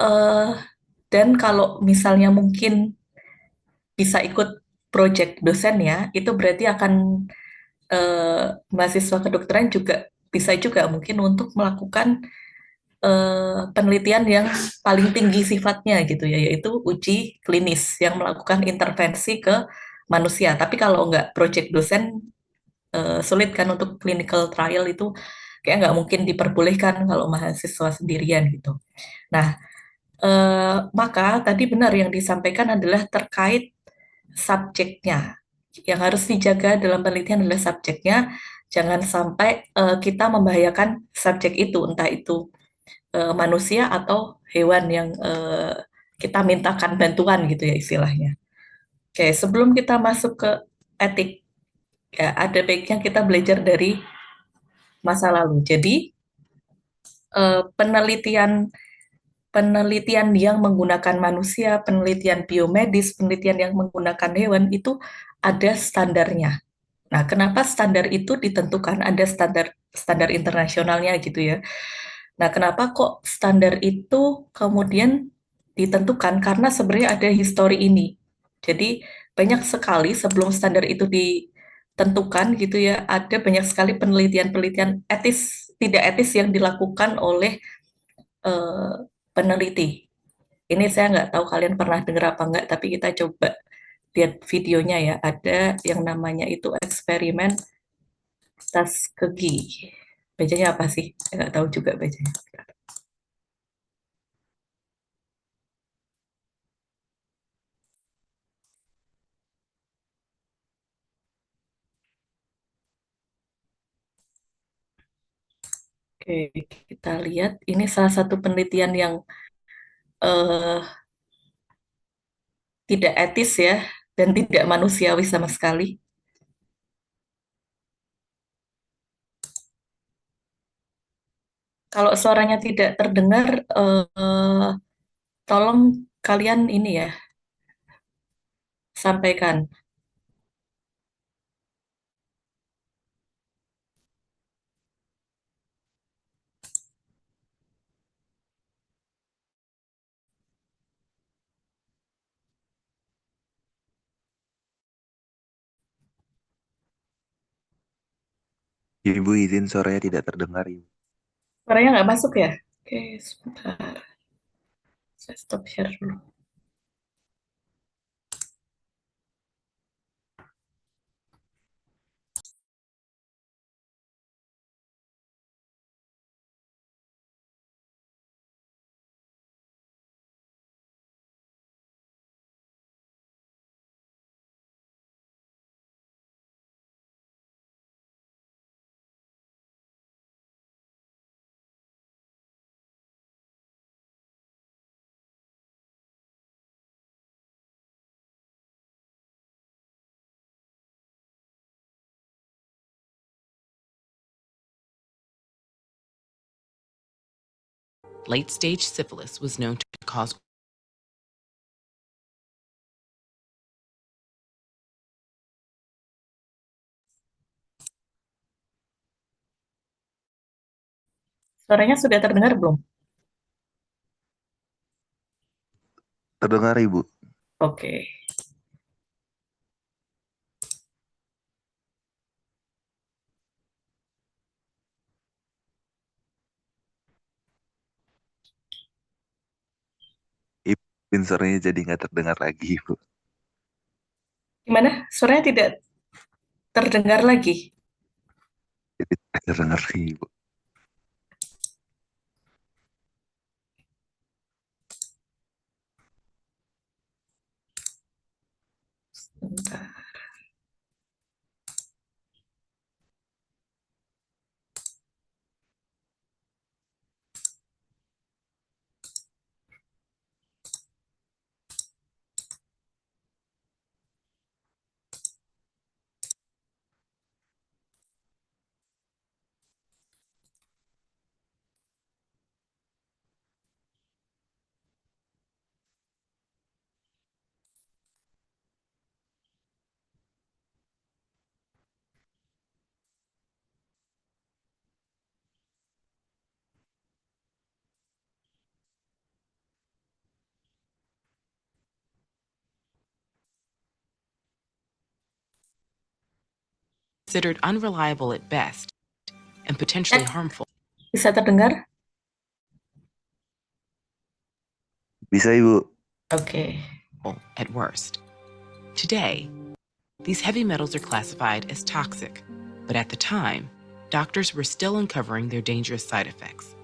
Eh, dan kalau misalnya mungkin bisa ikut project dosen ya, itu berarti akan mahasiswa kedokteran juga bisa juga mungkin untuk melakukan penelitian yang paling tinggi sifatnya gitu ya, yaitu uji klinis yang melakukan intervensi ke manusia. Tapi kalau nggak project dosen, sulit kan untuk clinical trial itu kayak nggak mungkin diperbolehkan kalau mahasiswa sendirian gitu. Nah, maka tadi benar yang disampaikan adalah terkait subjeknya. Yang harus dijaga dalam penelitian adalah subjeknya. Jangan sampai kita membahayakan subjek itu, entah itu manusia atau hewan yang kita mintakan bantuan gitu ya istilahnya. Oke, sebelum kita masuk ke etik, ya ada baiknya kita belajar dari masa lalu. Jadi penelitian penelitian yang menggunakan manusia, penelitian biomedis, penelitian yang menggunakan hewan itu ada standarnya. Nah, kenapa standar itu ditentukan? Ada standar standar internasionalnya gitu ya. Nah, kenapa kok standar itu kemudian ditentukan? Karena sebenarnya ada histori ini. Jadi banyak sekali sebelum standar itu ditentukan gitu ya, ada banyak sekali penelitian-penelitian etis, tidak etis yang dilakukan oleh eh, peneliti. Ini saya nggak tahu kalian pernah dengar apa nggak, tapi kita coba lihat videonya ya. Ada yang namanya itu eksperimen Tuskegee. Bacanya apa sih? Saya nggak tahu juga bacanya. Oke, kita lihat. Ini salah satu penelitian yang eh, tidak etis ya, dan tidak manusiawi sama sekali. Kalau suaranya tidak terdengar, tolong kalian ini ya, sampaikan. Ibu izin suaranya tidak terdengar, Ibu. Suaranya nggak masuk ya? Oke, sebentar. Saya stop share dulu. Late stage syphilis was known to cause Suaranya sudah terdengar belum? Terdengar, Ibu. Oke. Ibu izin suaranya jadi nggak terdengar lagi, Ibu. Gimana? Suaranya tidak terdengar lagi. Jadi tidak terdengar, Ibu. Bentar. considered unreliable at best and potentially harmful Bisa terdengar? Bisa Ibu. Oke. at worst. Today, these heavy metals are classified as toxic, but at the time, doctors were still uncovering their dangerous side effects.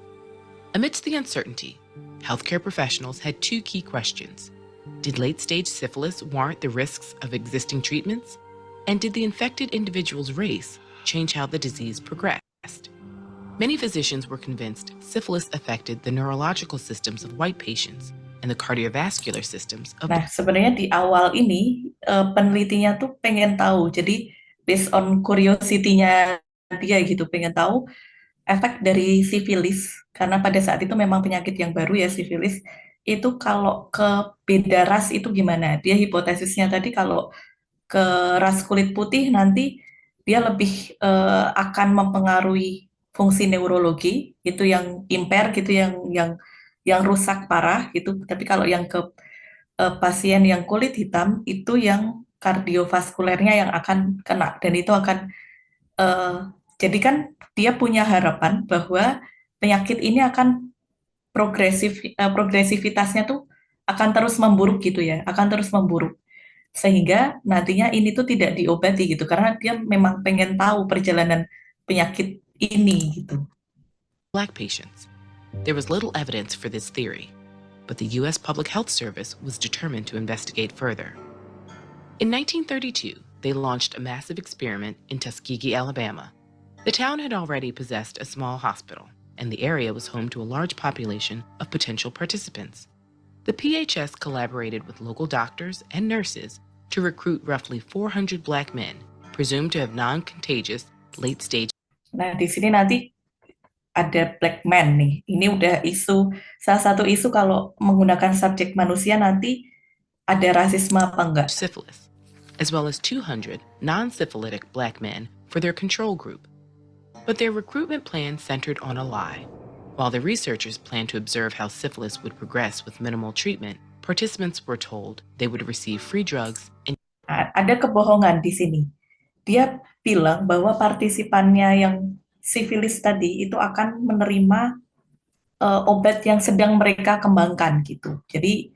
Amidst the uncertainty, healthcare professionals had two key questions. Did late-stage syphilis warrant the risks of existing treatments? And did the infected individual's race change how the disease progressed? Many physicians were convinced syphilis affected the neurological systems of white patients and the cardiovascular systems of Nah, sebenarnya di awal ini penelitinya tuh pengen tahu. Jadi based on curiosity-nya dia gitu, pengen tahu efek dari sifilis, karena pada saat itu memang penyakit yang baru ya sifilis, itu kalau ke beda ras itu gimana? Dia hipotesisnya tadi kalau ke ras kulit putih nanti dia lebih akan mempengaruhi fungsi neurologi, itu yang impair gitu, yang rusak parah gitu. Tapi kalau yang ke pasien yang kulit hitam itu yang kardiovaskulernya yang akan kena, dan itu akan eh, jadi kan dia punya harapan bahwa penyakit ini akan progresivitasnya tuh akan terus memburuk gitu ya, akan terus memburuk. Sehingga nantinya ini tuh tidak diobati gitu, karena dia memang pengen tahu perjalanan penyakit ini gitu. Black patients. There was little evidence for this theory, but the U.S. Public Health Service was determined to investigate further. In 1932, they launched a massive experiment in Tuskegee, Alabama. The town had already possessed a small hospital, and the area was home to a large population of potential participants. The PHS collaborated with local doctors and nurses to recruit roughly 400 black men, presumed to have non-contagious late-stage. Nah, di sini nanti ada black man nih. Ini udah isu, salah satu isu kalau menggunakan subjek manusia nanti ada rasisme apa enggak. Syphilis, as well as 200 non-syphilitic black men for their control group. But their recruitment plan centered on a lie. While the researchers planned to observe how syphilis would progress with minimal treatment, participants were told they would receive free drugs and Ada kebohongan di sini. Dia bilang bahwa partisipannya yang sifilis tadi itu akan menerima obat yang sedang mereka kembangkan gitu. Jadi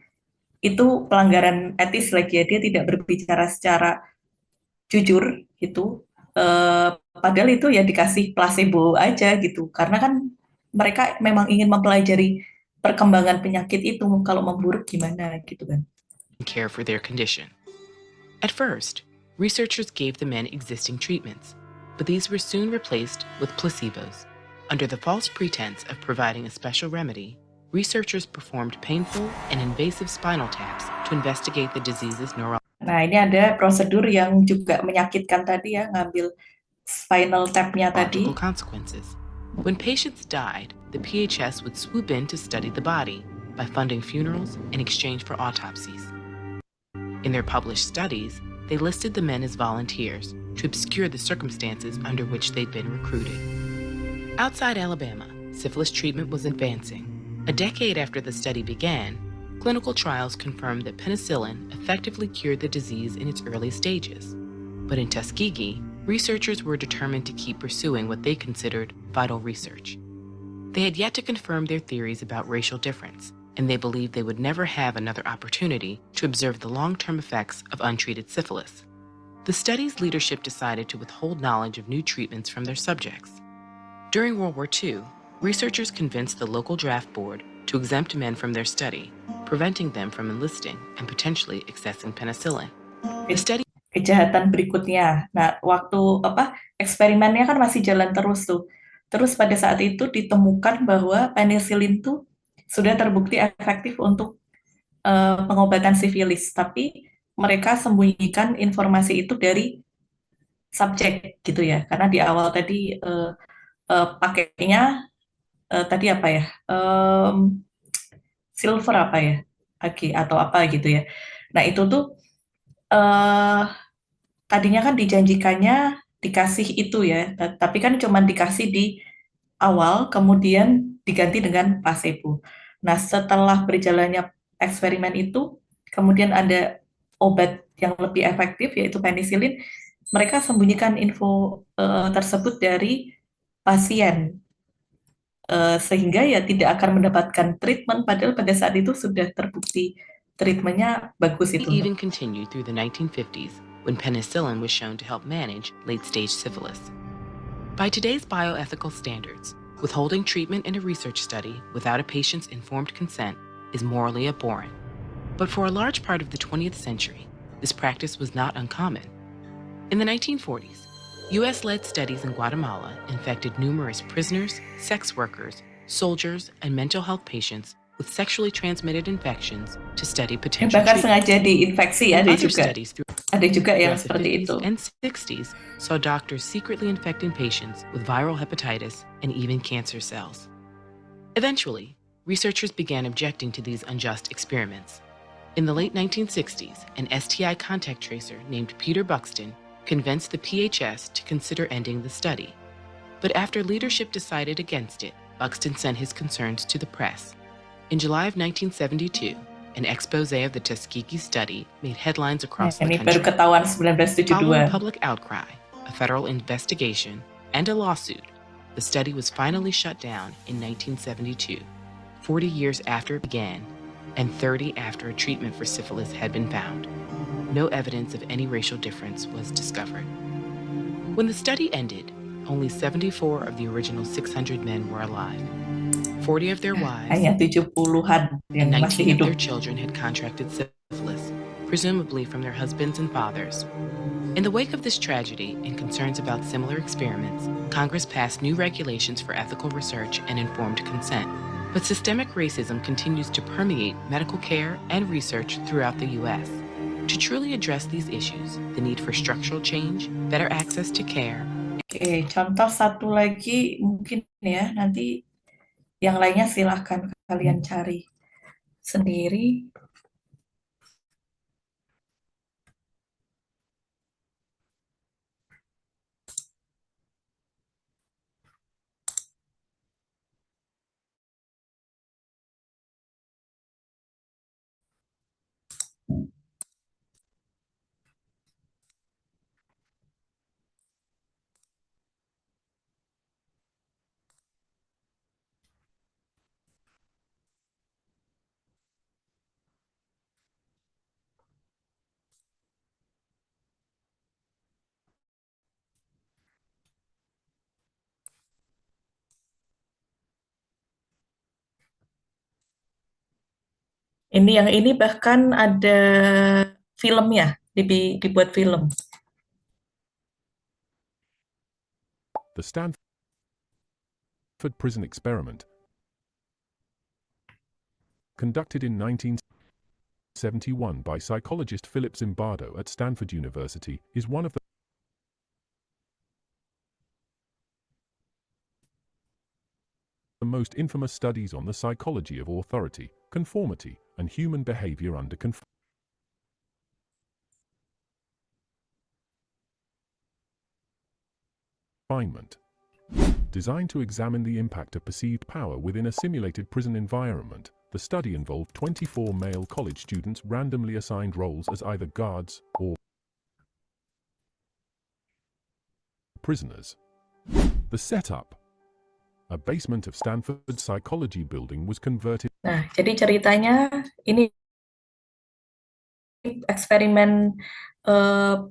itu pelanggaran etis lagi ya, dia tidak berbicara secara jujur gitu. Padahal itu ya dikasih placebo aja gitu, karena kan mereka memang ingin mempelajari perkembangan penyakit itu, kalau memburuk gimana gitu kan. care for their condition. At first, researchers gave the men existing treatments, but these were soon replaced with placebos. Under the false pretense of providing a special remedy, researchers performed painful and invasive spinal taps to investigate the disease's neurology. Nah, ini ada prosedur yang juga menyakitkan tadi ya, ngambil spinal tap-nya tadi. Consequences. When patients died, the PHS would swoop in to study the body by funding funerals in exchange for autopsies. In their published studies, they listed the men as volunteers to obscure the circumstances under which they'd been recruited. Outside Alabama, syphilis treatment was advancing. A decade after the study began, clinical trials confirmed that penicillin effectively cured the disease in its early stages. But in Tuskegee, researchers were determined to keep pursuing what they considered vital research. They had yet to confirm their theories about racial difference, and they believed they would never have another opportunity to observe the long-term effects of untreated syphilis. The study's leadership decided to withhold knowledge of new treatments from their subjects. During World War II, researchers convinced the local draft board to exempt men from their study, preventing them from enlisting and potentially accessing penicillin. The study Kejahatan berikutnya. Nah, waktu eksperimennya kan masih jalan terus tuh. Terus pada saat itu ditemukan bahwa penicillin tuh sudah terbukti efektif untuk pengobatan sifilis, tapi mereka sembunyikan informasi itu dari subjek gitu ya, karena di awal tadi pakainya tadi apa ya, silver apa ya, atau apa gitu ya. Nah itu tuh tadinya kan dijanjikannya dikasih itu ya, tapi kan cuma dikasih di awal, kemudian diganti dengan placebo. Nah, setelah berjalannya eksperimen itu, kemudian ada obat yang lebih efektif, yaitu penicillin, mereka sembunyikan info tersebut dari pasien. Sehingga ya tidak akan mendapatkan treatment, padahal pada saat itu sudah terbukti treatmentnya bagus It itu, Mbak. even continued through the 1950s when penicillin was shown to help manage late-stage syphilis. By today's bioethical standards, withholding treatment in a research study without a patient's informed consent is morally abhorrent. But for a large part of the 20th century, this practice was not uncommon. In the 1940s, US-led studies in Guatemala infected numerous prisoners, sex workers, soldiers, and mental health patients with sexually transmitted infections to study potential Bahkan treatments. sengaja diinfeksi, And ada other juga. studies Ada juga yang throughout the seperti 50s itu. and 60s saw doctors secretly infecting patients with viral hepatitis and even cancer cells. Eventually, researchers began objecting to these unjust experiments. In the late 1960s, an STI contact tracer named Peter Buxton convinced the PHS to consider ending the study. But after leadership decided against it, Buxton sent his concerns to the press. In July of 1972, an expose of the Tuskegee study made headlines across the Ini baru country. ketahuan Following 1972. public outcry, a federal investigation, and a lawsuit, the study was finally shut down in 1972, 40 years after it began, and 30 after a treatment for syphilis had been found. No evidence of any racial difference was discovered. When the study ended, only 74 of the original 600 men were alive. 40 of their wives Hanya 70-an and yang masih 19 of hidup. their children had contracted syphilis, presumably from their husbands and fathers. In the wake of this tragedy and concerns about similar experiments, Congress passed new regulations for ethical research and informed consent. But systemic racism continues to permeate medical care and research throughout the U.S. To truly address these issues, the need for structural change, better access to care. Oke, contoh satu lagi mungkin ya, nanti yang lainnya silahkan kalian cari sendiri. Yang ini bahkan ada filmnya, dibuat film. The Stanford Prison Experiment, conducted in 1971 by psychologist Philip Zimbardo at Stanford University, is one of the most infamous studies on the psychology of authority, conformity, and human behavior under confinement. Designed to examine the impact of perceived power within a simulated prison environment, the study involved 24 male college students randomly assigned roles as either guards or prisoners. The setup: a basement of Stanford Psychology Building was converted. Nah, jadi ceritanya ini eksperimen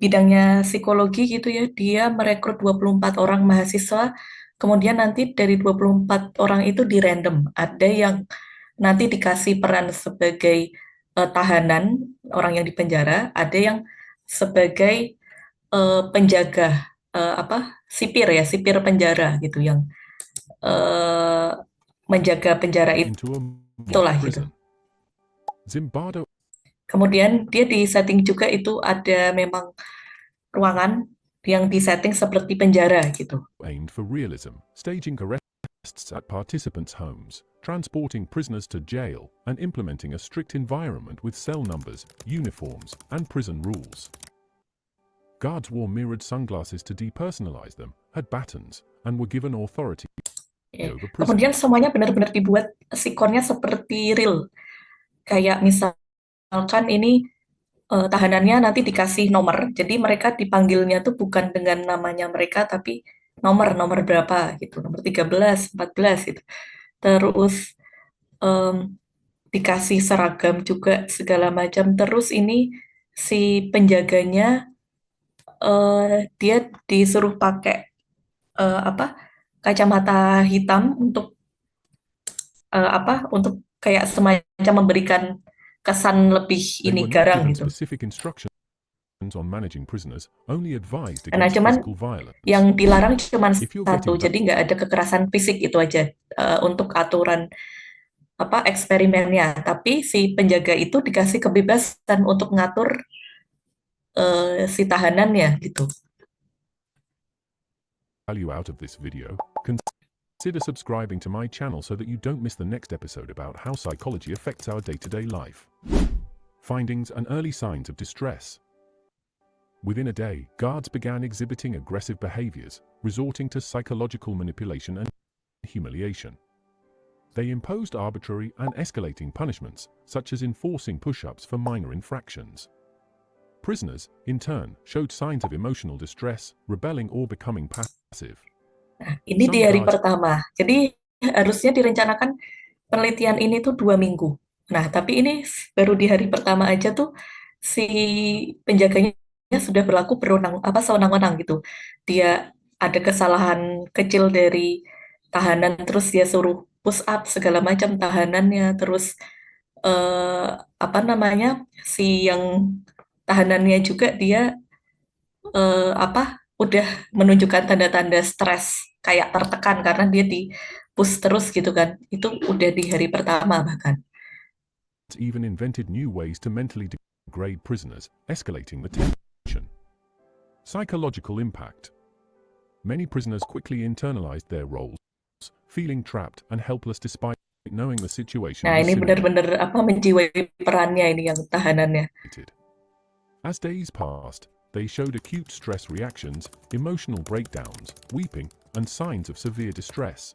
bidangnya psikologi gitu ya. Dia merekrut 24 orang mahasiswa, kemudian nanti dari 24 orang itu di random. Ada yang nanti dikasih peran sebagai tahanan, orang yang dipenjara, ada yang sebagai penjaga sipir ya, sipir penjara gitu yang menjaga penjara into a itulah mock gitu. prison. Zimbardo Kemudian dia di setting juga itu ada memang ruangan yang disetting seperti penjara gitu. aimed for realism, staging arrests at participants' homes, transporting prisoners to jail, and implementing a strict environment with cell numbers, uniforms, and prison rules. Guards wore mirrored sunglasses to depersonalize them, had batons, and were given authority over prisoners. Kemudian semuanya benar-benar dibuat sikonnya seperti real. Kayak misalkan ini tahanannya nanti dikasih nomor. Jadi mereka dipanggilnya tuh bukan dengan namanya mereka, tapi nomor berapa gitu, nomor 13, 14 gitu. Terus em, dikasih seragam juga segala macam. Terus ini si penjaganya dia disuruh pakai apa kacamata hitam untuk untuk kayak semacam memberikan kesan lebih They ini were not garang given gitu. specific instructions on managing prisoners, only advised Nah, against cuman physical violence. yang dilarang cuman If you're satu, getting jadi nggak ada kekerasan fisik itu aja untuk aturan eksperimennya. Tapi si penjaga itu dikasih kebebasan untuk ngatur si tahanannya gitu. value out of this video, consider subscribing to my channel so that you don't miss the next episode about how psychology affects our day-to-day life. Findings and early signs of distress. Within a day, guards began exhibiting aggressive behaviors, resorting to psychological manipulation and humiliation. They imposed arbitrary and escalating punishments, such as enforcing push-ups for minor infractions. Prisoners, in turn, showed signs of emotional distress, rebelling or becoming passive. Nah, ini di hari pertama. Jadi harusnya direncanakan penelitian ini tuh 2 minggu. Nah, tapi ini baru di hari pertama aja tuh si penjaganya sudah berlaku sewenang-wenang gitu. Dia ada kesalahan kecil dari tahanan, terus dia suruh push up segala macam tahanannya, terus eh, si yang tahanannya juga dia udah menunjukkan tanda-tanda stres kayak tertekan karena dia di push terus gitu kan. Itu udah di hari pertama bahkan. Even invented new ways to mentally degrade prisoners, escalating the tension. Psychological impact. Many prisoners quickly internalized their roles, feeling trapped and helpless despite knowing the situation Nah, was ini similar. benar-benar menjiwai perannya ini yang tahanannya. As days passed, they showed acute stress reactions, emotional breakdowns, weeping, and signs of severe distress.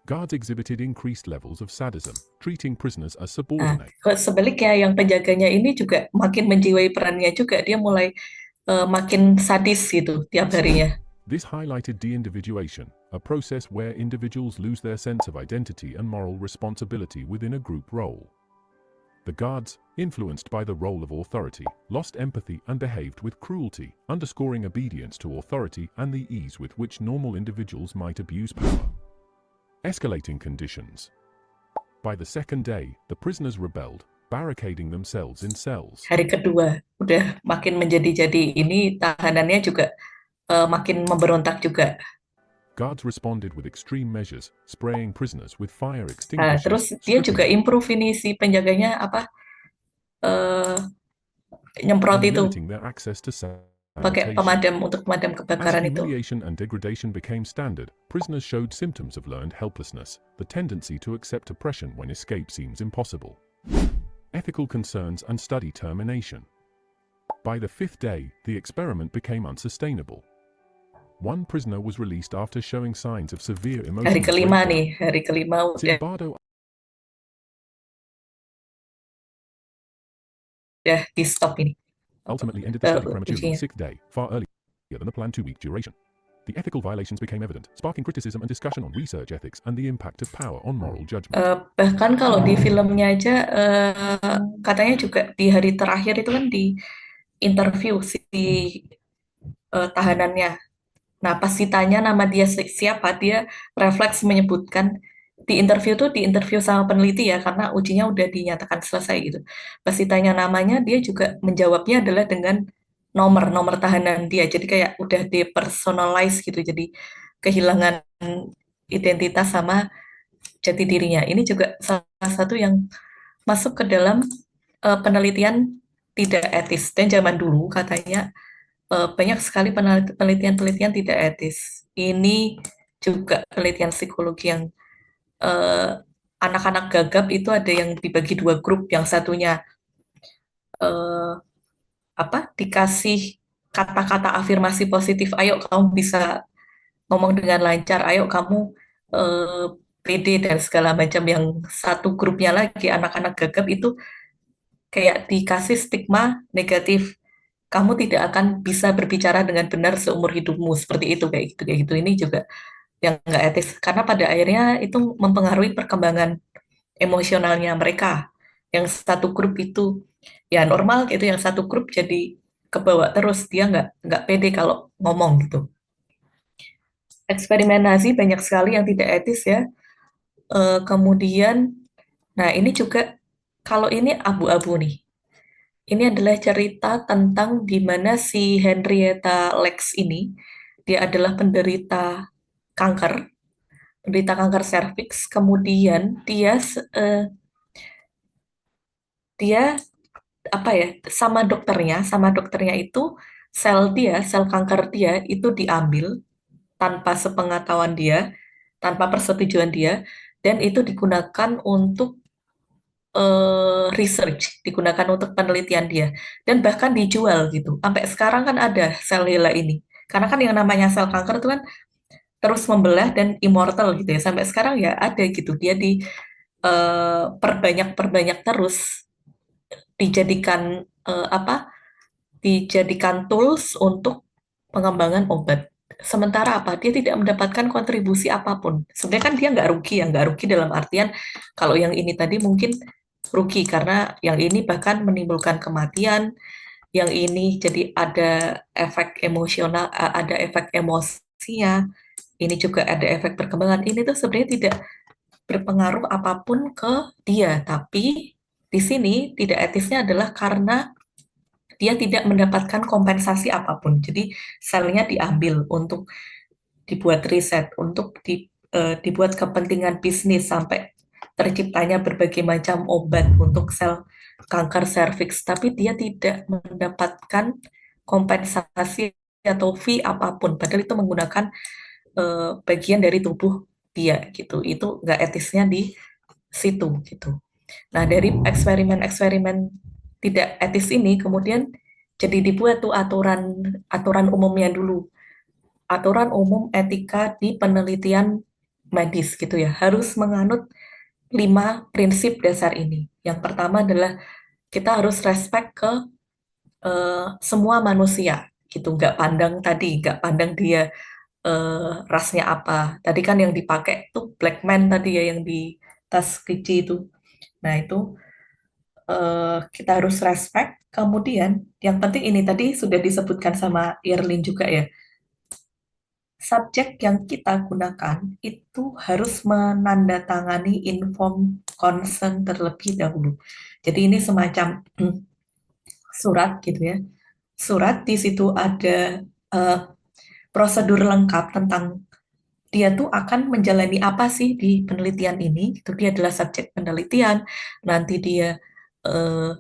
Guards exhibited increased levels of sadism, treating prisoners as Nah, subordinate. sebaliknya yang penjaganya ini juga makin menjiwai perannya juga. Dia mulai makin sadis gitu tiap harinya. This highlighted de-individuation, a process where individuals lose their sense of identity and moral responsibility within a group role. The guards, influenced by the role of authority, lost empathy and behaved with cruelty, underscoring obedience to authority and the ease with which normal individuals might abuse power. Escalating conditions. By the second day, the prisoners rebelled, barricading themselves in cells. Hari kedua udah makin menjadi-jadi, ini tahanannya juga makin memberontak juga. Guards responded with extreme measures, spraying prisoners with fire Nah, extinguishers. terus dia juga improve ini si penjaganya nyemprot and itu limiting their access to pakai sanitation. untuk pemadam As kebakaran itu. humiliation and degradation became standard, prisoners showed symptoms of learned helplessness, the tendency to accept oppression when escape seems impossible. Ethical concerns and study termination. By the 5th day, the experiment became unsustainable. One prisoner was released after showing signs of severe emotional Hari kelima breakdown. nih, hari kelima udah Zimbardo di stop ini. ultimately ended the study Eh, prematurely on ujinya. the 6th day, far earlier than the planned 2-week duration. The ethical violations became evident, sparking criticism and discussion on research ethics and the impact of power on moral judgment. Bahkan kalau di filmnya aja katanya juga di hari terakhir itu kan di interview si tahanannya. Nah, pas ditanya nama dia siapa, dia refleks menyebutkan di interview sama peneliti ya, karena ujinya udah dinyatakan selesai gitu. Pas ditanya namanya, dia juga menjawabnya adalah dengan nomor tahanan dia. Jadi kayak udah depersonalize gitu, jadi kehilangan identitas sama jati dirinya. Ini juga salah satu yang masuk ke dalam penelitian tidak etis. Dan zaman dulu katanya banyak sekali penelitian-penelitian tidak etis. Ini juga penelitian psikologi yang anak-anak gagap itu ada yang dibagi 2 grup. Yang satunya eh, dikasih kata-kata afirmasi positif. Ayo kamu bisa ngomong dengan lancar. Ayo kamu eh, pede dan segala macam. Yang satu grupnya lagi anak-anak gagap itu kayak dikasih stigma negatif. Kamu tidak akan bisa berbicara dengan benar seumur hidupmu seperti itu kayak gitu. Ini juga yang nggak etis karena pada akhirnya itu mempengaruhi perkembangan emosionalnya mereka. Yang satu grup itu ya normal gitu, yang satu grup jadi kebawa terus, dia nggak pede kalau ngomong gitu. Eksperimentasi banyak sekali yang tidak etis ya. Kemudian, nah ini juga kalau ini abu-abu nih. Ini adalah cerita tentang di mana si Henrietta Lacks ini, dia adalah kanker, penderita kanker serviks. Kemudian dia apa ya, sama dokternya itu sel kanker dia itu diambil tanpa sepengetahuan dia, tanpa persetujuan dia, dan itu digunakan untuk research, digunakan untuk penelitian dia, dan bahkan dijual gitu. Sampai sekarang kan ada sel HeLa ini. Karena kan yang namanya sel kanker itu kan terus membelah dan immortal gitu ya. Sampai sekarang ya ada gitu. Dia di perbanyak terus, dijadikan apa? Dijadikan tools untuk pengembangan obat. Sementara apa? Dia tidak mendapatkan kontribusi apapun. Sebenarnya kan dia nggak rugi ya, nggak rugi dalam artian kalau yang ini tadi mungkin rugi karena yang ini bahkan menimbulkan kematian, yang ini jadi ada efek emosional, ada efek emosinya, ini juga ada efek perkembangan. Ini tuh sebenarnya tidak berpengaruh apapun ke dia, tapi di sini tidak etisnya adalah karena dia tidak mendapatkan kompensasi apapun. Jadi selnya diambil untuk dibuat riset, untuk dibuat kepentingan bisnis sampai terciptanya berbagai macam obat untuk sel kanker serviks, tapi dia tidak mendapatkan kompensasi atau fee apapun, padahal itu menggunakan bagian dari tubuh dia gitu. Itu nggak etisnya di situ gitu. Nah, dari eksperimen-eksperimen tidak etis ini kemudian jadi dibuat tuh aturan aturan umumnya dulu. Aturan umum etika di penelitian medis gitu ya. Harus menganut 5 prinsip dasar ini. Yang pertama adalah kita harus respect ke semua manusia gitu. Nggak pandang dia rasnya apa. Tadi kan yang dipakai tuh black man tadi ya yang di tas keji itu. Nah, itu kita harus respect. Kemudian, yang penting ini tadi sudah disebutkan sama Irlin juga ya, subjek yang kita gunakan itu harus menandatangani inform consent terlebih dahulu. Jadi ini semacam surat gitu ya. Surat di situ ada prosedur lengkap tentang dia tuh akan menjalani apa sih di penelitian ini. Itu dia adalah subjek penelitian. Nanti dia eh,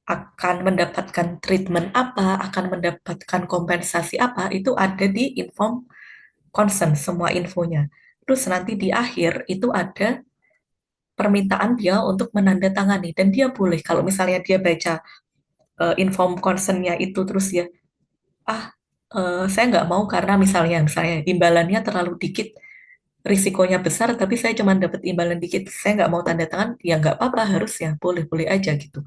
akan mendapatkan treatment apa, akan mendapatkan kompensasi apa, itu ada di inform consent, semua infonya. Terus nanti di akhir itu ada permintaan dia untuk menandatangani, dan dia boleh, kalau misalnya dia baca inform consent-nya itu, terus ya, ah, saya nggak mau karena misalnya imbalannya terlalu dikit, risikonya besar, tapi saya cuma dapat imbalan dikit, saya nggak mau tanda tangan, ya nggak apa-apa, harusnya boleh-boleh aja gitu.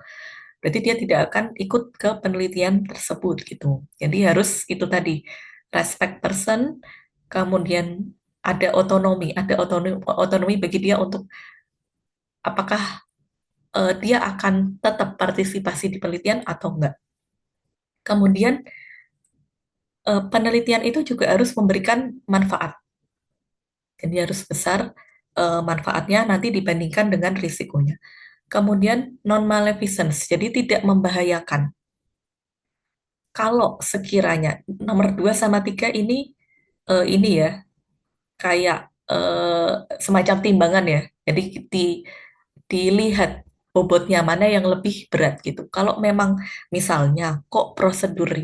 Berarti dia tidak akan ikut ke penelitian tersebut gitu. Jadi harus itu tadi, respect person, kemudian ada otonomi bagi dia untuk apakah dia akan tetap partisipasi di penelitian atau enggak. Kemudian penelitian itu juga harus memberikan manfaat. Jadi harus besar manfaatnya nanti dibandingkan dengan risikonya. Kemudian non-maleficence, jadi tidak membahayakan. Kalau sekiranya nomor 2 sama 3 ini ya kayak semacam timbangan ya. Jadi dilihat bobotnya mana yang lebih berat gitu. Kalau memang misalnya kok prosedur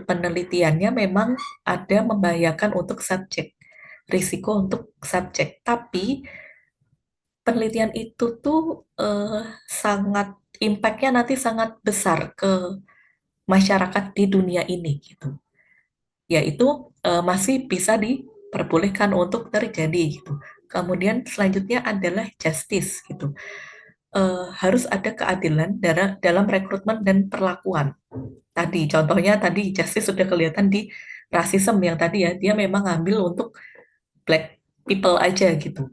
penelitiannya memang ada membahayakan untuk subjek, risiko untuk subjek, tapi penelitian itu tuh sangat impact-nya nanti sangat besar ke masyarakat di dunia ini gitu. Yaitu masih bisa diperbolehkan untuk terjadi gitu. Kemudian selanjutnya adalah justice gitu. harus ada keadilan dalam rekrutmen dan perlakuan. Tadi contohnya tadi Justice sudah kelihatan di rasisme yang tadi ya, dia memang ngambil untuk black people aja gitu.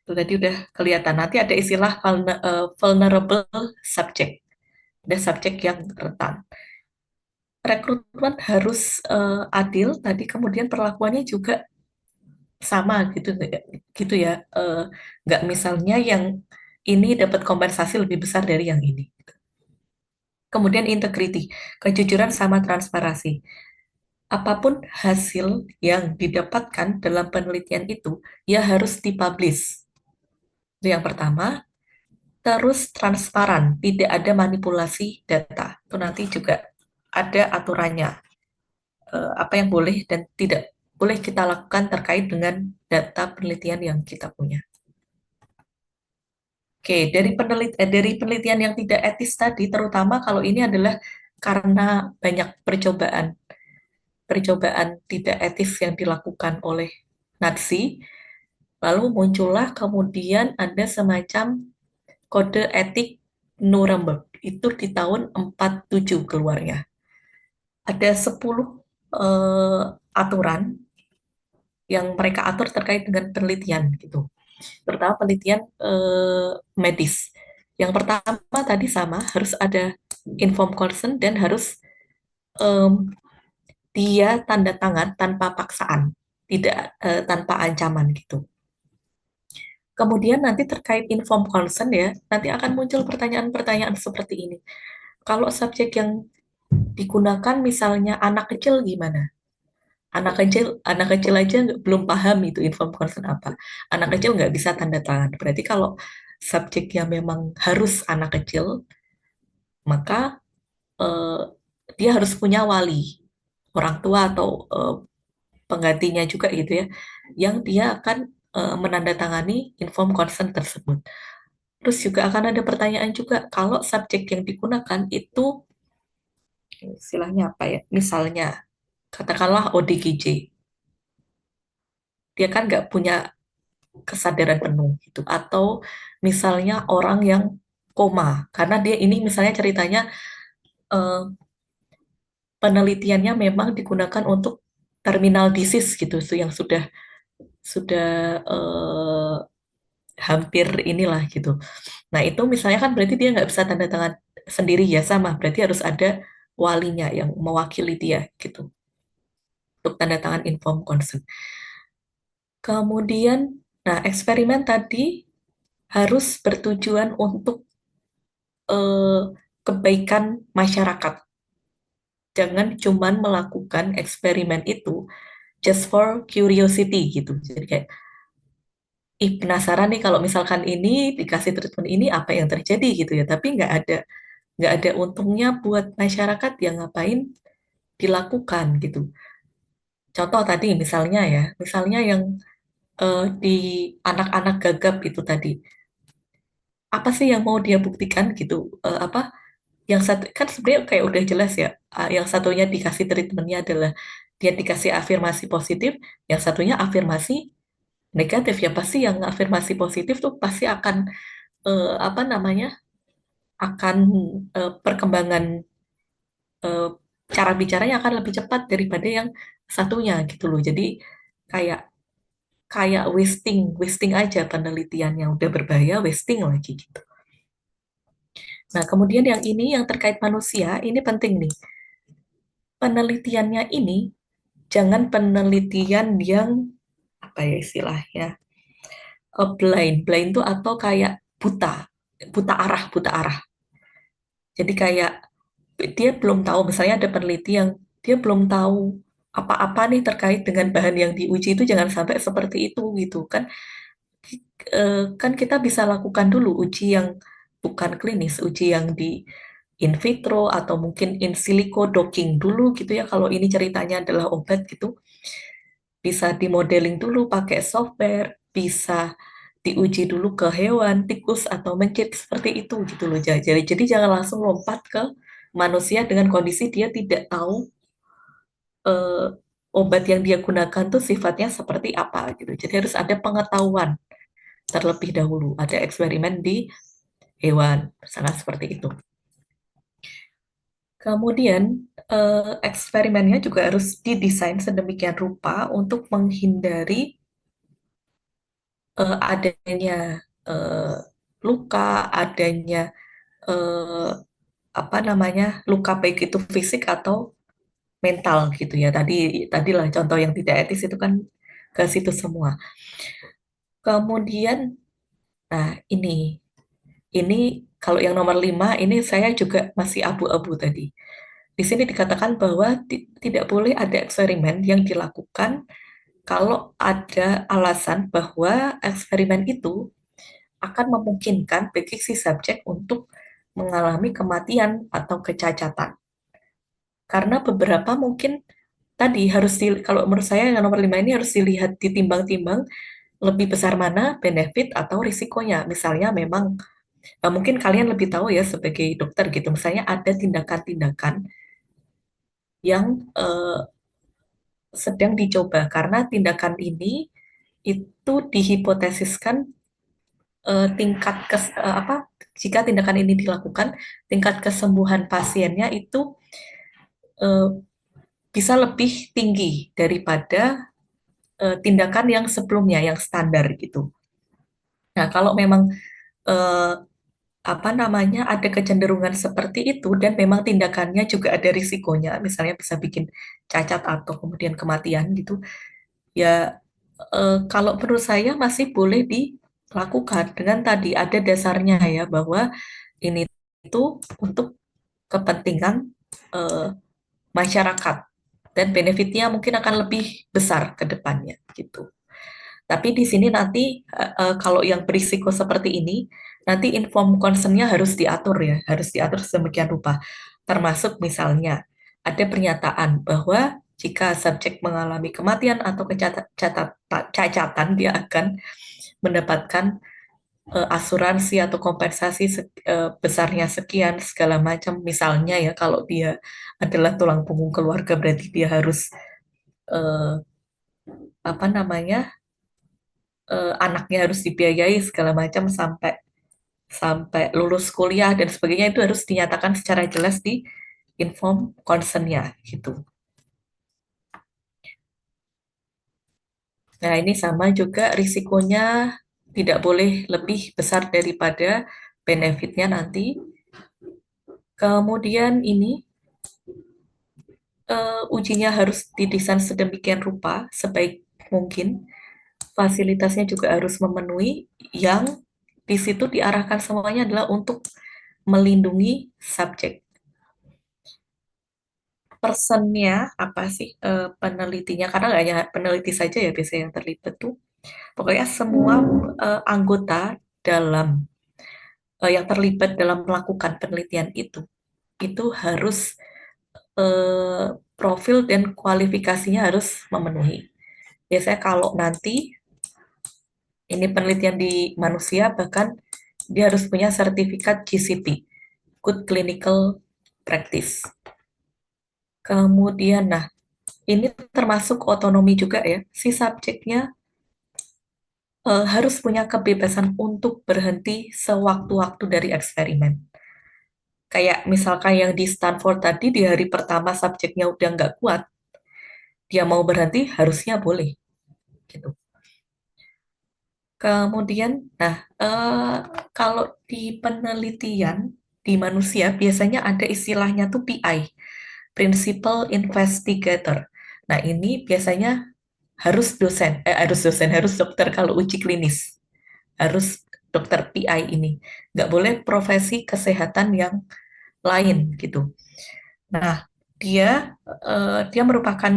Itu tadi udah kelihatan. Nanti ada istilah vulnerable subject, ada subjek yang rentan. Rekrutmen harus adil tadi, kemudian perlakuannya juga sama gitu ya. Nggak misalnya yang ini dapat kompensasi lebih besar dari yang ini. Kemudian integrity, kejujuran sama transparansi. Apapun hasil yang didapatkan dalam penelitian itu, ya harus dipublish. Itu yang pertama. Terus transparan, tidak ada manipulasi data. Itu nanti juga ada aturannya. Apa yang boleh dan tidak boleh kita lakukan terkait dengan data penelitian yang kita punya. Oke, dari penelitian yang tidak etis tadi, terutama kalau ini adalah karena banyak percobaan tidak etis yang dilakukan oleh Nazi, lalu muncullah kemudian ada semacam kode etik Nuremberg, itu di tahun 47 keluarnya. Ada 10 aturan yang mereka atur terkait dengan penelitian gitu, terutama penelitian medis. Yang pertama tadi sama, harus ada informed consent dan harus em, dia tanda tangan tanpa paksaan, tidak tanpa ancaman gitu. Kemudian nanti terkait informed consent ya, nanti akan muncul pertanyaan-pertanyaan seperti ini. Kalau subjek yang digunakan misalnya anak kecil gimana? Anak kecil aja belum paham itu informed consent apa. Anak kecil nggak bisa tanda tangan. Berarti kalau subjeknya memang harus anak kecil, maka eh, dia harus punya wali, orang tua atau penggantinya juga gitu ya, yang dia akan menandatangani informed consent tersebut. Terus juga akan ada pertanyaan juga, kalau subjek yang digunakan itu istilahnya apa ya? Misalnya, katakanlah ODGJ, dia kan nggak punya kesadaran penuh gitu. Atau misalnya orang yang koma, karena dia ini misalnya ceritanya eh, penelitiannya memang digunakan untuk terminal disease gitu, yang sudah hampir inilah gitu. Nah itu misalnya kan berarti dia nggak bisa tanda tangan sendiri ya, sama berarti harus ada walinya yang mewakili dia gitu untuk tanda tangan informed consent. Kemudian, nah eksperimen tadi harus bertujuan untuk eh, kebaikan masyarakat. Jangan cuman melakukan eksperimen itu just for curiosity gitu. Jadi kayak, ih penasaran nih kalau misalkan ini dikasih treatment ini apa yang terjadi gitu ya. Tapi nggak ada untungnya buat masyarakat, yang ngapain dilakukan gitu. Contoh tadi misalnya yang di anak-anak gagap itu tadi, apa sih yang mau dia buktikan gitu? Apa yang satu kan sebenarnya kayak udah jelas ya. Yang satunya dikasih treatmentnya adalah dia dikasih afirmasi positif, yang satunya afirmasi negatif. Ya pasti yang afirmasi positif tuh pasti akan apa namanya, akan perkembangan eh, cara bicaranya akan lebih cepat daripada yang satunya gitu loh. Jadi kayak kayak wasting wasting aja penelitian yang udah berbahaya, wasting lagi gitu. Nah, kemudian yang ini yang terkait manusia, ini penting nih. Penelitiannya ini jangan penelitian yang apa ya istilahnya? Blind. Blind itu atau kayak buta arah. Jadi kayak dia belum tahu, misalnya ada peneliti yang dia belum tahu apa-apa nih terkait dengan bahan yang diuji, itu jangan sampai seperti itu gitu kan. Kan kita bisa lakukan dulu uji yang bukan klinis, uji yang di in vitro atau mungkin in silico docking dulu gitu ya. Kalau ini ceritanya adalah obat gitu, bisa dimodeling dulu pakai software, bisa diuji dulu ke hewan, tikus atau mencit seperti itu gitu loh. Jadi jangan langsung lompat ke manusia dengan kondisi dia tidak tahu eh, obat yang dia gunakan tuh sifatnya seperti apa gitu. Jadi harus ada pengetahuan terlebih dahulu. Ada eksperimen di hewan, misalnya seperti itu. Kemudian eksperimennya juga harus didesain sedemikian rupa untuk menghindari adanya eh, luka, adanya eh, apa namanya luka baik itu fisik atau mental gitu ya. Tadilah contoh yang tidak etis itu kan ke situ semua. Kemudian, nah ini kalau yang nomor 5 ini saya juga masih abu-abu tadi. Di sini dikatakan bahwa tidak boleh ada eksperimen yang dilakukan kalau ada alasan bahwa eksperimen itu akan memungkinkan bagi si subjek untuk mengalami kematian atau kecacatan. Karena beberapa mungkin tadi kalau menurut saya yang nomor 5 ini harus dilihat ditimbang-timbang lebih besar mana benefit atau risikonya. Misalnya memang mungkin kalian lebih tahu ya sebagai dokter gitu. Misalnya ada tindakan-tindakan yang sedang dicoba karena tindakan ini itu dihipotesiskan jika tindakan ini dilakukan tingkat kesembuhan pasiennya itu eh, bisa lebih tinggi daripada tindakan yang sebelumnya yang standar gitu. Nah, kalau memang eh, ada kecenderungan seperti itu dan memang tindakannya juga ada risikonya, misalnya bisa bikin cacat atau kemudian kematian gitu, ya kalau menurut saya masih boleh dilakukan dengan tadi ada dasarnya ya bahwa ini itu untuk kepentingan eh, masyarakat dan benefitnya mungkin akan lebih besar ke depannya gitu. Tapi di sini nanti kalau yang berisiko seperti ini, nanti inform consent-nya harus diatur ya, harus diatur sedemikian rupa. Termasuk misalnya ada pernyataan bahwa jika subjek mengalami kematian atau kecacatan, dia akan mendapatkan asuransi atau kompensasi besarnya sekian segala macam. Misalnya ya kalau dia adalah tulang punggung keluarga berarti dia harus eh, apa namanya anaknya harus dibiayai segala macam sampai sampai lulus kuliah dan sebagainya itu harus dinyatakan secara jelas di inform concern-nya gitu. Nah, ini sama juga risikonya tidak boleh lebih besar daripada benefitnya nanti. Kemudian ini ujinya harus didesain sedemikian rupa sebaik mungkin. Fasilitasnya juga harus memenuhi yang di situ diarahkan semuanya adalah untuk melindungi subjek. Personnya apa sih penelitinya? Karena nggak hanya peneliti saja ya biasanya yang terlibat tuh. Pokoknya semua anggota dalam yang terlibat dalam melakukan penelitian itu harus profil dan kualifikasinya harus memenuhi. Biasanya kalau nanti ini penelitian di manusia, bahkan dia harus punya sertifikat GCP, Good Clinical Practice. Kemudian, nah, ini termasuk otonomi juga ya. Si subjeknya harus punya kebebasan untuk berhenti sewaktu-waktu dari eksperimen. Kayak misalkan yang di Stanford tadi, di hari pertama subjeknya udah nggak kuat, dia mau berhenti, harusnya boleh. Gitu. Kemudian, nah, kalau di penelitian di manusia biasanya ada istilahnya tuh PI, Principal Investigator. Nah, ini biasanya harus dokter kalau uji klinis, harus dokter PI ini, nggak boleh profesi kesehatan yang lain gitu. Nah, dia merupakan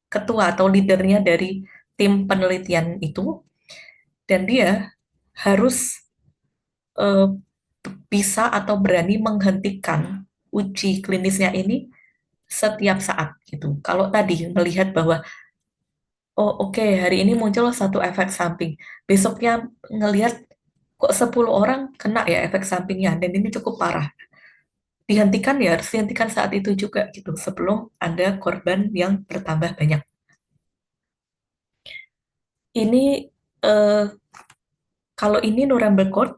ketua atau leadernya dari tim penelitian itu, dan dia harus eh, bisa atau berani menghentikan uji klinisnya ini setiap saat gitu. Kalau tadi melihat bahwa oh oke, hari ini muncul satu efek samping, besoknya ngelihat kok 10 orang kena ya efek sampingnya dan ini cukup parah. Dihentikan ya harus dihentikan saat itu juga gitu sebelum ada korban yang bertambah banyak. Ini eh, kalau ini Nuremberg Code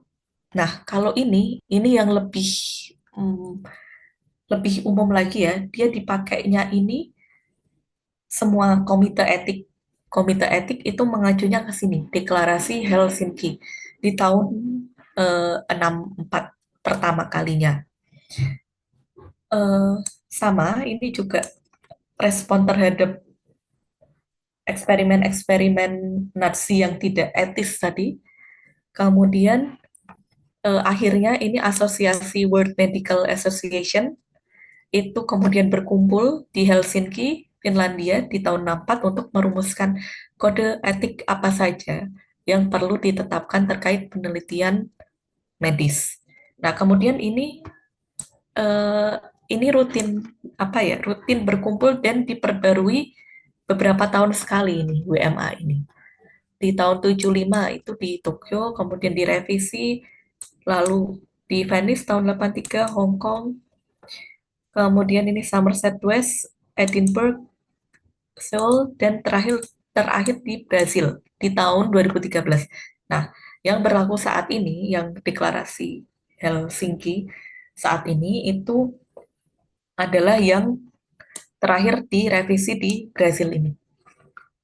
Nah, kalau ini yang hmm, lebih umum lagi ya, dia dipakainya ini semua komite etik. Komite etik itu mengacunya ke sini, Deklarasi Helsinki di tahun 64 pertama kalinya. Eh, Sama, ini juga respon terhadap eksperimen-eksperimen Nazi yang tidak etis tadi. Kemudian akhirnya ini Asosiasi World Medical Association itu kemudian berkumpul di Helsinki, Finlandia di tahun 64 untuk merumuskan kode etik apa saja yang perlu ditetapkan terkait penelitian medis. Nah, kemudian eh, ini rutin apa ya? Rutin berkumpul dan diperbarui beberapa tahun sekali ini WMA ini. Di tahun 75 itu di Tokyo, kemudian direvisi, lalu di Venice tahun 83, Hong Kong, kemudian ini Somerset West, Edinburgh, Seoul, dan terakhir di Brasil di tahun 2013. Nah, yang berlaku saat ini, yang deklarasi Helsinki saat ini itu adalah yang terakhir direvisi di Brasil ini.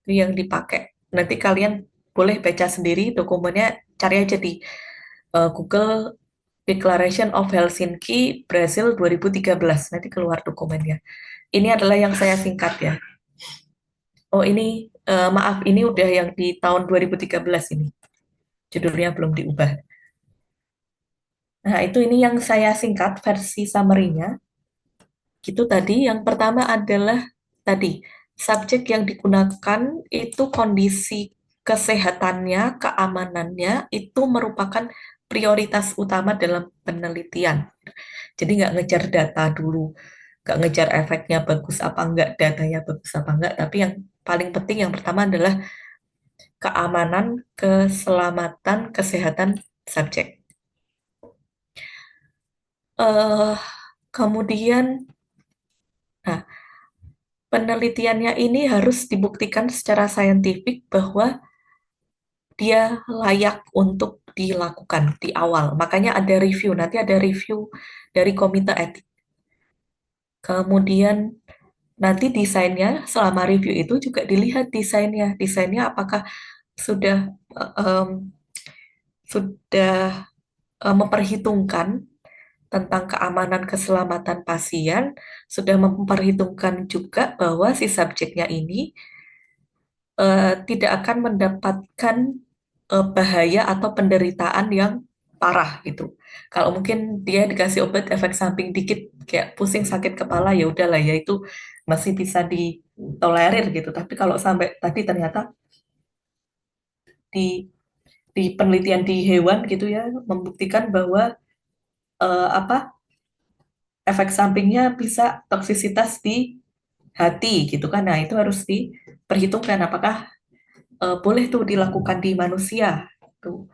Itu yang dipakai. Nanti kalian boleh baca sendiri dokumennya, cari aja di Google Declaration of Helsinki Brasil 2013. Nanti keluar dokumennya. Ini adalah yang saya singkat ya. Oh ini, maaf, ini udah yang di tahun 2013 ini. Judulnya belum diubah. Nah, itu ini yang saya singkat versi summary-nya. Gitu tadi. Yang pertama adalah tadi, subjek yang digunakan itu kondisi kesehatannya, keamanannya, itu merupakan prioritas utama dalam penelitian. Jadi nggak ngejar data dulu, nggak ngejar efeknya bagus apa enggak, datanya bagus apa enggak, tapi yang paling penting yang pertama adalah keamanan, keselamatan, kesehatan subjek. eh Kemudian, nah, penelitiannya ini harus dibuktikan secara saintifik bahwa dia layak untuk dilakukan di awal. Makanya ada review, nanti ada review dari komite etik. Kemudian nanti desainnya selama review itu juga dilihat desainnya. Desainnya apakah sudah eh, em, sudah memperhitungkan tentang keamanan keselamatan pasien, sudah memperhitungkan juga bahwa si subjeknya ini tidak akan mendapatkan bahaya atau penderitaan yang parah gitu. Kalau mungkin dia dikasih obat efek samping dikit kayak pusing sakit kepala ya udahlah ya itu masih bisa ditolerir gitu. Tapi kalau sampai tadi ternyata di penelitian di hewan gitu ya membuktikan bahwa apa efek sampingnya bisa toksisitas di hati gitu kan. Nah, itu harus diperhitungkan apakah boleh tuh dilakukan di manusia. Tuh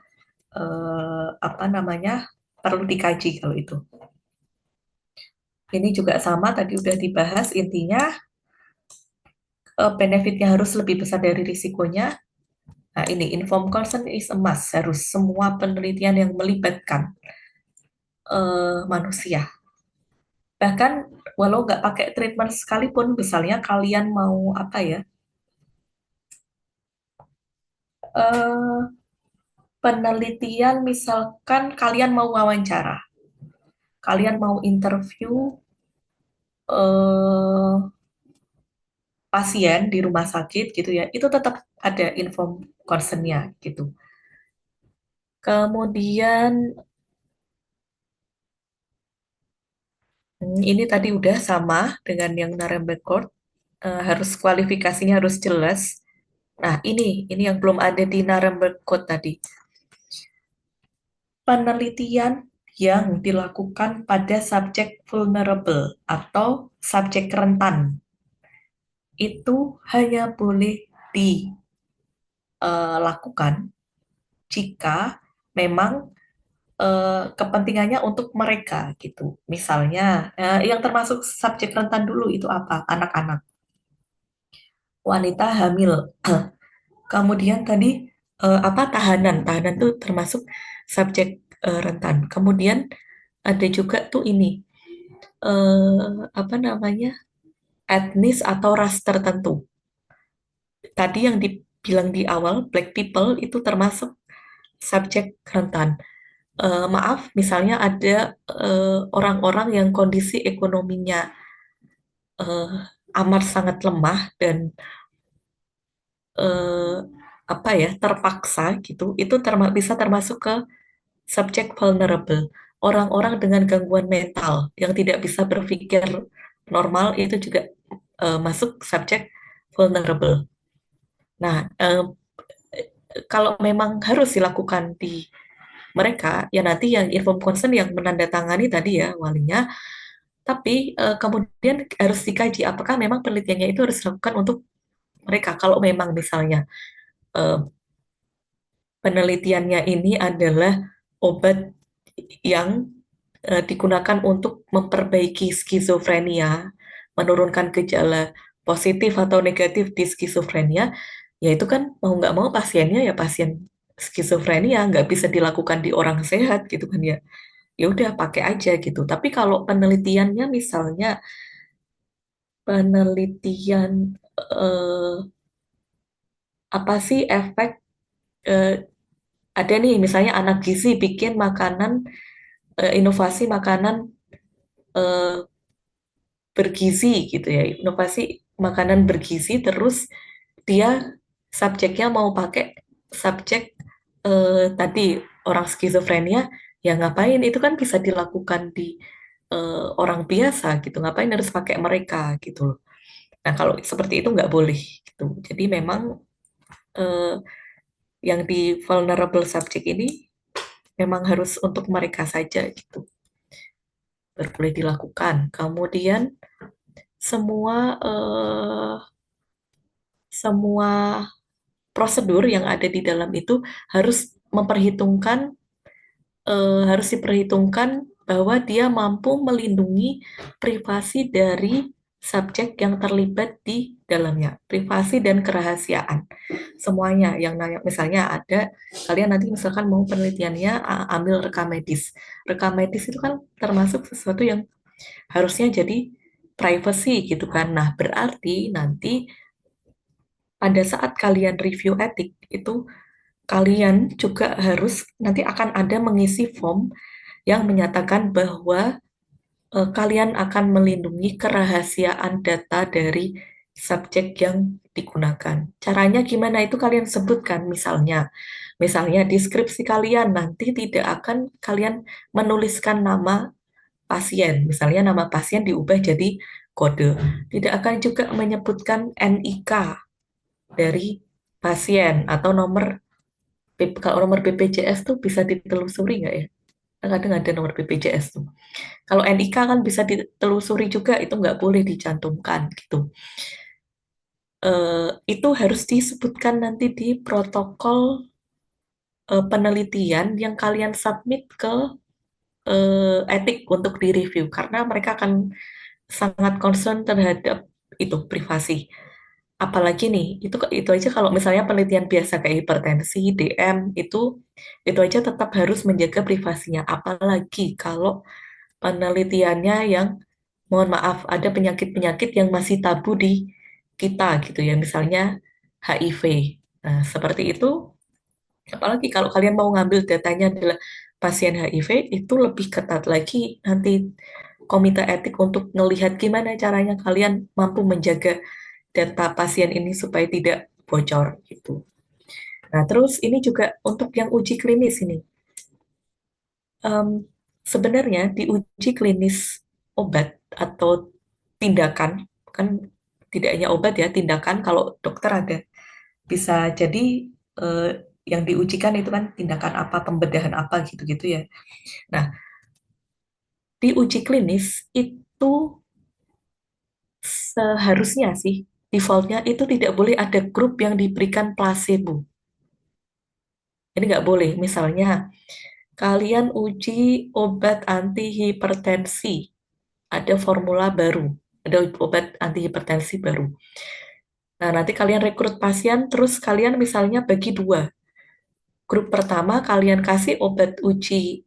apa namanya? Perlu dikaji kalau itu. Ini juga sama tadi udah dibahas intinya benefitnya harus lebih besar dari risikonya. Nah, ini informed consent is a must, harus semua penelitian yang melibatkan manusia. Bahkan walau nggak pakai treatment sekalipun, misalnya kalian mau apa ya, eh, penelitian misalkan kalian mau wawancara, kalian mau interview eh, pasien di rumah sakit gitu ya, itu tetap ada inform consent-nya gitu. Kemudian ini tadi udah sama dengan yang Nuremberg Court, harus kualifikasinya harus jelas. Nah, ini yang belum ada di Nuremberg Code tadi. Penelitian yang dilakukan pada subjek vulnerable atau subjek rentan itu hanya boleh dilakukan jika memang kepentingannya untuk mereka gitu. Misalnya, yang termasuk subjek rentan dulu itu apa? Anak-anak, wanita hamil. Kemudian tadi apa tahanan? Tahanan itu termasuk subjek rentan. Kemudian ada juga tuh ini apa namanya, etnis atau ras tertentu. Tadi yang dibilang di awal, Black people itu termasuk subjek rentan. Maaf, misalnya ada orang-orang yang kondisi ekonominya eh, amat sangat lemah dan eh, apa ya, terpaksa gitu, itu bisa termasuk ke subjek vulnerable. Orang-orang dengan gangguan mental yang tidak bisa berpikir normal itu juga masuk subjek vulnerable. Nah, kalau memang harus dilakukan di mereka, ya nanti yang informed consent yang menandatangani tadi ya walinya, tapi kemudian harus dikaji apakah memang penelitiannya itu harus dilakukan untuk mereka. Kalau memang misalnya eh, penelitiannya ini adalah obat yang digunakan untuk memperbaiki skizofrenia, menurunkan gejala positif atau negatif di skizofrenia, ya itu kan mau nggak mau pasiennya ya pasien skizofrenia, nggak bisa dilakukan di orang sehat gitu kan ya. Ya udah pakai aja gitu. Tapi kalau penelitiannya misalnya penelitian eh, apa sih efek eh, ada nih misalnya anak gizi bikin makanan inovasi makanan eh, bergizi gitu ya, inovasi makanan bergizi terus dia subjeknya mau pakai subjek tadi orang skizofrenia, ya ngapain itu kan bisa dilakukan di orang biasa gitu, ngapain harus pakai mereka gitu loh. Nah kalau seperti itu nggak boleh gitu. Jadi memang eh, yang di vulnerable subject ini memang harus untuk mereka saja gitu, baru boleh dilakukan. Kemudian semua semua prosedur yang ada di dalam itu harus memperhitungkan harus diperhitungkan bahwa dia mampu melindungi privasi dari subjek yang terlibat di dalamnya, privasi dan kerahasiaan. Semuanya yang nanya, misalnya ada kalian nanti misalkan mau penelitiannya ambil rekam medis. Rekam medis itu kan termasuk sesuatu yang harusnya jadi privacy gitu kan. Nah, berarti nanti pada saat kalian review etik itu kalian juga harus nanti akan ada mengisi form yang menyatakan bahwa kalian akan melindungi kerahasiaan data dari subjek yang digunakan. Caranya gimana itu kalian sebutkan misalnya. Misalnya deskripsi kalian nanti tidak akan kalian menuliskan nama pasien. Misalnya nama pasien diubah jadi kode. Tidak akan juga menyebutkan NIK dari pasien atau nomor kalau nomor BPJS tuh bisa ditelusuri nggak ya? Kadang ada nomor BPJS tuh. Kalau NIK kan bisa ditelusuri juga, itu nggak boleh dicantumkan gitu. Itu harus disebutkan nanti di protokol penelitian yang kalian submit ke etik untuk direview, karena mereka akan sangat concern terhadap itu privasi. Apalagi nih, itu aja kalau misalnya penelitian biasa kayak hipertensi, DM itu aja tetap harus menjaga privasinya. Apalagi kalau penelitiannya yang mohon maaf ada penyakit-penyakit yang masih tabu di kita gitu ya, misalnya HIV. Nah, seperti itu, apalagi kalau kalian mau ngambil datanya adalah pasien HIV, itu lebih ketat lagi nanti komite etik untuk melihat gimana caranya kalian mampu menjaga data pasien ini supaya tidak bocor gitu. Nah, terus ini juga untuk yang uji klinis ini. Em, Sebenarnya di uji klinis obat atau tindakan, kan tidak hanya obat ya, tindakan kalau dokter ada bisa jadi eh, yang diujikan itu kan tindakan apa, pembedahan apa gitu-gitu ya. Nah, di uji klinis itu seharusnya sih defaultnya itu tidak boleh ada grup yang diberikan placebo. Ini nggak boleh. Misalnya kalian uji obat antihipertensi, ada formula baru, ada obat antihipertensi baru. Nah, nanti kalian rekrut pasien, terus kalian misalnya bagi dua. Grup pertama kalian kasih obat uji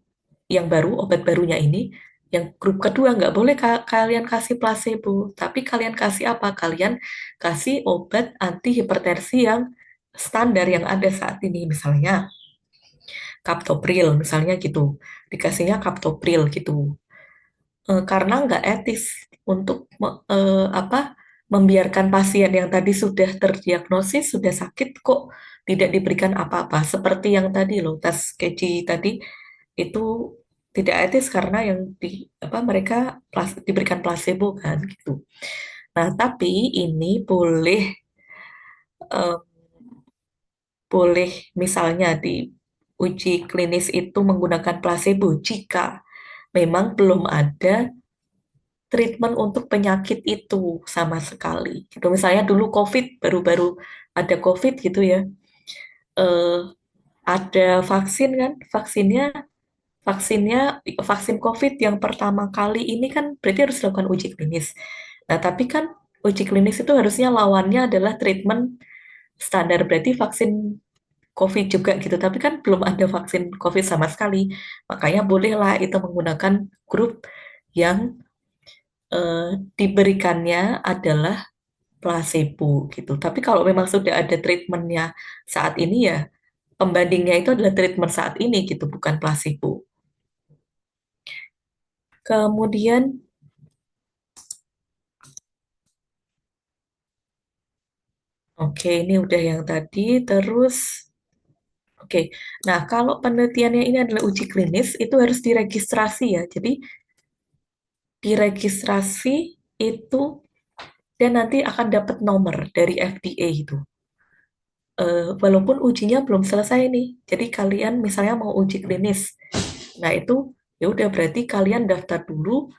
yang baru, obat barunya ini, yang grup kedua nggak boleh kalian kasih placebo, tapi kalian kasih apa? Kalian kasih obat anti hipertensi yang standar yang ada saat ini, misalnya captopril, misalnya gitu, dikasihnya captopril gitu. Karena nggak etis untuk membiarkan pasien yang tadi sudah terdiagnosis, sudah sakit kok tidak diberikan apa-apa. Seperti yang tadi loh, tes KG tadi itu tidak etis karena yang mereka diberikan placebo kan gitu. Nah, tapi ini eh, boleh misalnya di uji klinis itu menggunakan placebo jika memang belum ada treatment untuk penyakit itu sama sekali. Gitu. Misalnya dulu COVID, baru-baru ada COVID gitu ya, eh, ada vaksin kan, vaksinnya vaksin COVID yang pertama kali ini kan berarti harus dilakukan uji klinis. Nah, tapi kan uji klinis itu harusnya lawannya adalah treatment standar, berarti vaksin COVID juga gitu, tapi kan belum ada vaksin COVID sama sekali. Makanya bolehlah itu menggunakan grup yang diberikannya adalah placebo gitu. Tapi kalau memang sudah ada treatmentnya saat ini ya pembandingnya itu adalah treatment saat ini gitu, bukan placebo. Kemudian, oke ini udah yang tadi, terus, oke. Nah kalau penelitiannya ini adalah uji klinis, itu harus diregistrasi ya. Jadi diregistrasi itu dan nanti akan dapat nomor dari FDA itu. Walaupun ujinya belum selesai nih. Jadi kalian misalnya mau uji klinis. Nah, itu ya udah berarti kalian daftar dulu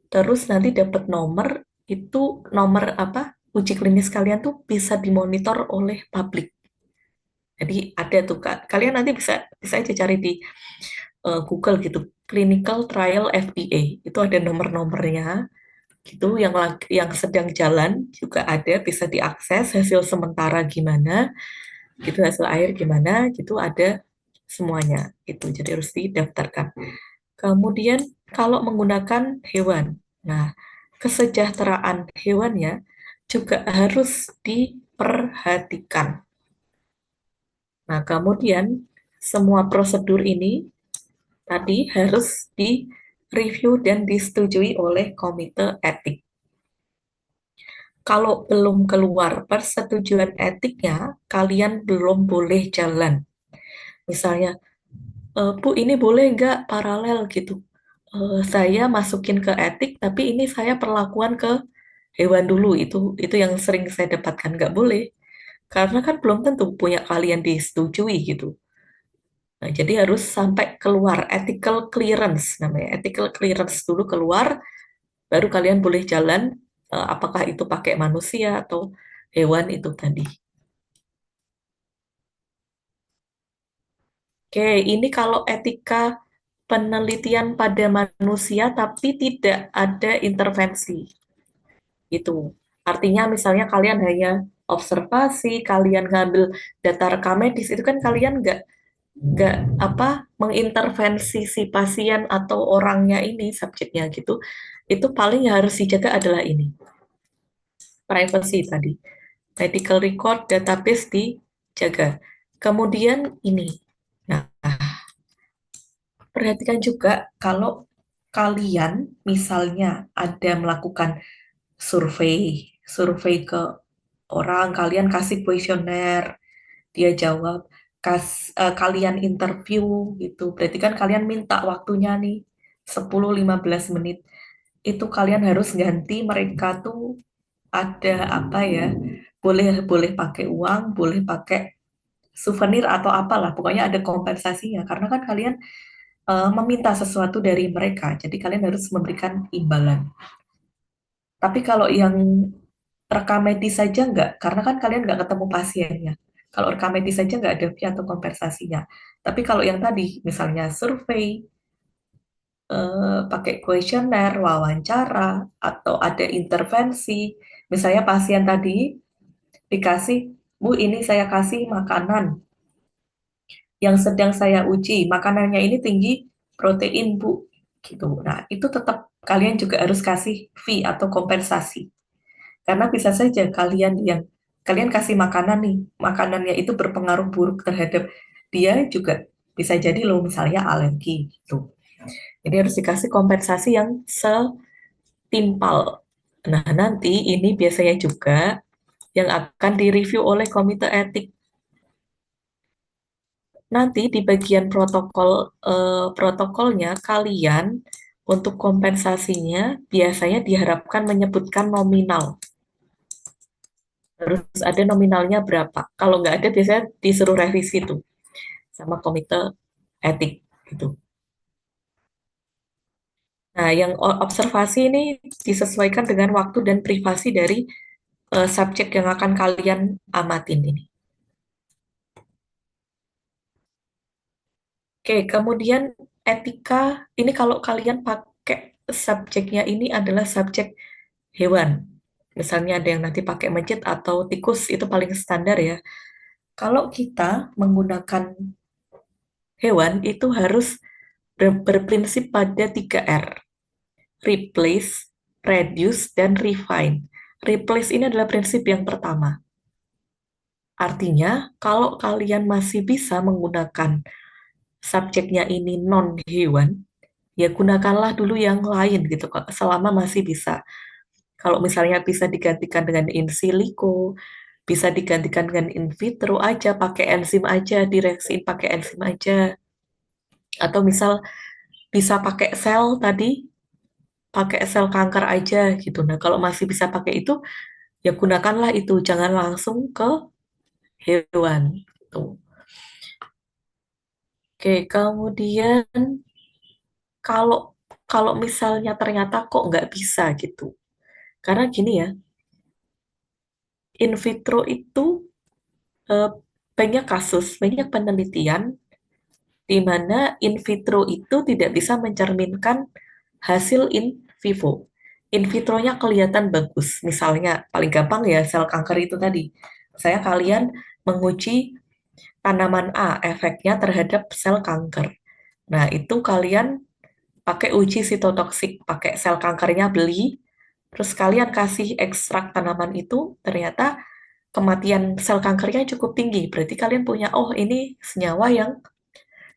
terus nanti dapat nomor itu nomor apa? Uji klinis kalian tuh bisa dimonitor oleh publik. Jadi ada tuh Kak. Kalian nanti bisa aja cari di Google gitu. Clinical Trial FDA. Itu ada nomor-nomornya gitu yang sedang jalan juga ada bisa diakses hasil sementara gimana gitu hasil air gimana gitu ada semuanya itu jadi harus didaftarkan. Kemudian kalau menggunakan hewan, nah kesejahteraan hewannya juga harus diperhatikan. Nah kemudian semua prosedur ini tadi harus di-review dan disetujui oleh komite etik. Kalau belum keluar persetujuan etiknya, kalian belum boleh jalan. Misalnya, Bu, ini boleh nggak paralel gitu? Saya masukin ke etik, tapi ini saya perlakuan ke hewan dulu. Itu yang sering saya dapatkan nggak boleh, karena kan belum tentu punya kalian disetujui gitu. Nah, jadi harus sampai keluar ethical clearance namanya. Ethical clearance dulu keluar, baru kalian boleh jalan. Apakah itu pakai manusia atau hewan itu tadi. Oke, ini kalau etika penelitian pada manusia tapi tidak ada intervensi. Gitu. Artinya misalnya kalian hanya observasi, kalian ngambil data rekam medis, itu kan kalian nggak mengintervensi si pasien atau orangnya ini, subjeknya gitu. Itu paling yang harus dijaga adalah ini, privacy tadi. Medical record database dijaga. Kemudian ini. Nah, perhatikan juga kalau kalian misalnya ada melakukan survei ke orang, kalian kasih kuesioner, dia jawab, kalian interview gitu. Berarti kan kalian minta waktunya nih 10-15 menit. Itu kalian harus ganti mereka tuh ada apa ya? Boleh boleh pakai uang, boleh pakai souvenir atau apalah. Pokoknya ada kompensasinya karena kan kalian meminta sesuatu dari mereka. Jadi kalian harus memberikan imbalan. Tapi kalau yang rekam medis saja enggak, karena kan kalian nggak ketemu pasiennya. Kalau rekam medis saja nggak ada fee atau kompensasinya. Tapi kalau yang tadi, misalnya survei, pakai kuesioner, wawancara, atau ada intervensi, misalnya pasien tadi dikasih, Bu, ini saya kasih makanan yang sedang saya uji, makanannya ini tinggi protein Bu, gitu. Nah, itu tetap kalian juga harus kasih fee atau kompensasi. Karena bisa saja kalian kasih makanan nih, makanannya itu berpengaruh buruk terhadap dia juga bisa jadi loh misalnya alergi gitu. Jadi harus dikasih kompensasi yang setimpal. Nah, nanti ini biasanya juga yang akan direview oleh komite etik. Nanti di bagian protokolnya kalian untuk kompensasinya biasanya diharapkan menyebutkan nominal. Harus ada nominalnya berapa. Kalau nggak ada biasanya disuruh revisi tuh sama komite etik gitu. Nah, yang observasi ini disesuaikan dengan waktu dan privasi dari subjek yang akan kalian amatin ini. Oke, kemudian etika ini kalau kalian pakai subjeknya ini adalah subjek hewan. Misalnya ada yang nanti pakai mencit atau tikus itu paling standar ya. Kalau kita menggunakan hewan itu harus berprinsip pada 3R. Replace, reduce, dan refine. Replace ini adalah prinsip yang pertama. Artinya, kalau kalian masih bisa menggunakan subjeknya ini non-hewan, ya gunakanlah dulu yang lain gitu kok, selama masih bisa. Kalau misalnya bisa digantikan dengan in silico, bisa digantikan dengan in vitro aja, pakai enzim aja, direaksiin pakai enzim aja. Atau misal bisa pakai sel tadi, pakai sel kanker aja gitu. Nah, kalau masih bisa pakai itu, ya gunakanlah itu, jangan langsung ke hewan. Gitu. Oke, kemudian kalau kalau misalnya ternyata kok nggak bisa gitu. Karena gini ya, in vitro itu eh, banyak kasus, banyak penelitian di mana in vitro itu tidak bisa mencerminkan hasil in vivo. In vitronya kelihatan bagus. Misalnya, paling gampang ya sel kanker itu tadi. Saya kalian menguji tanaman A, efeknya terhadap sel kanker. Nah, itu kalian pakai uji sitotoksik, pakai sel kankernya beli, terus kalian kasih ekstrak tanaman itu, ternyata kematian sel kankernya cukup tinggi. Berarti kalian punya, oh ini senyawa yang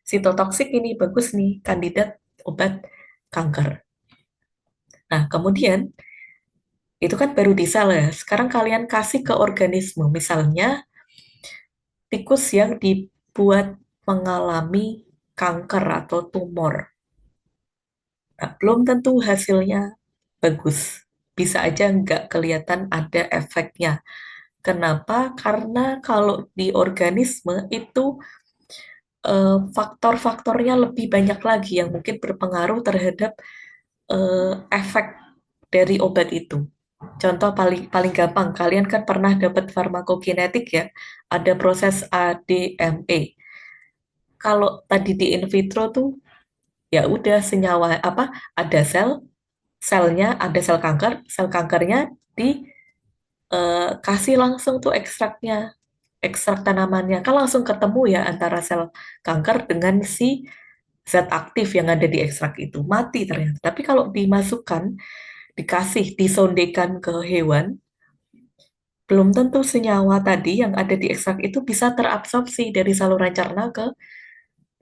sitotoksik ini bagus nih, kandidat obat kanker. Nah, kemudian itu kan baru di sel ya. Sekarang kalian kasih ke organisme, misalnya tikus yang dibuat mengalami kanker atau tumor. Nah, belum tentu hasilnya bagus. Bisa aja nggak kelihatan ada efeknya. Kenapa? Karena kalau di organisme itu faktor-faktornya lebih banyak lagi yang mungkin berpengaruh terhadap efek dari obat itu. Contoh paling paling gampang, kalian kan pernah dapat farmakokinetik ya, ada proses ADME. Kalau tadi di in vitro tuh ya udah senyawa apa ada selnya ada sel kanker, sel kankernya dikasih langsung tuh ekstraknya, ekstrak tanamannya, kan langsung ketemu ya antara sel kanker dengan si zat aktif yang ada di ekstrak itu, mati ternyata. Tapi kalau dimasukkan, dikasih, disondekan ke hewan, belum tentu senyawa tadi yang ada di ekstrak itu bisa terabsorpsi dari saluran cerna ke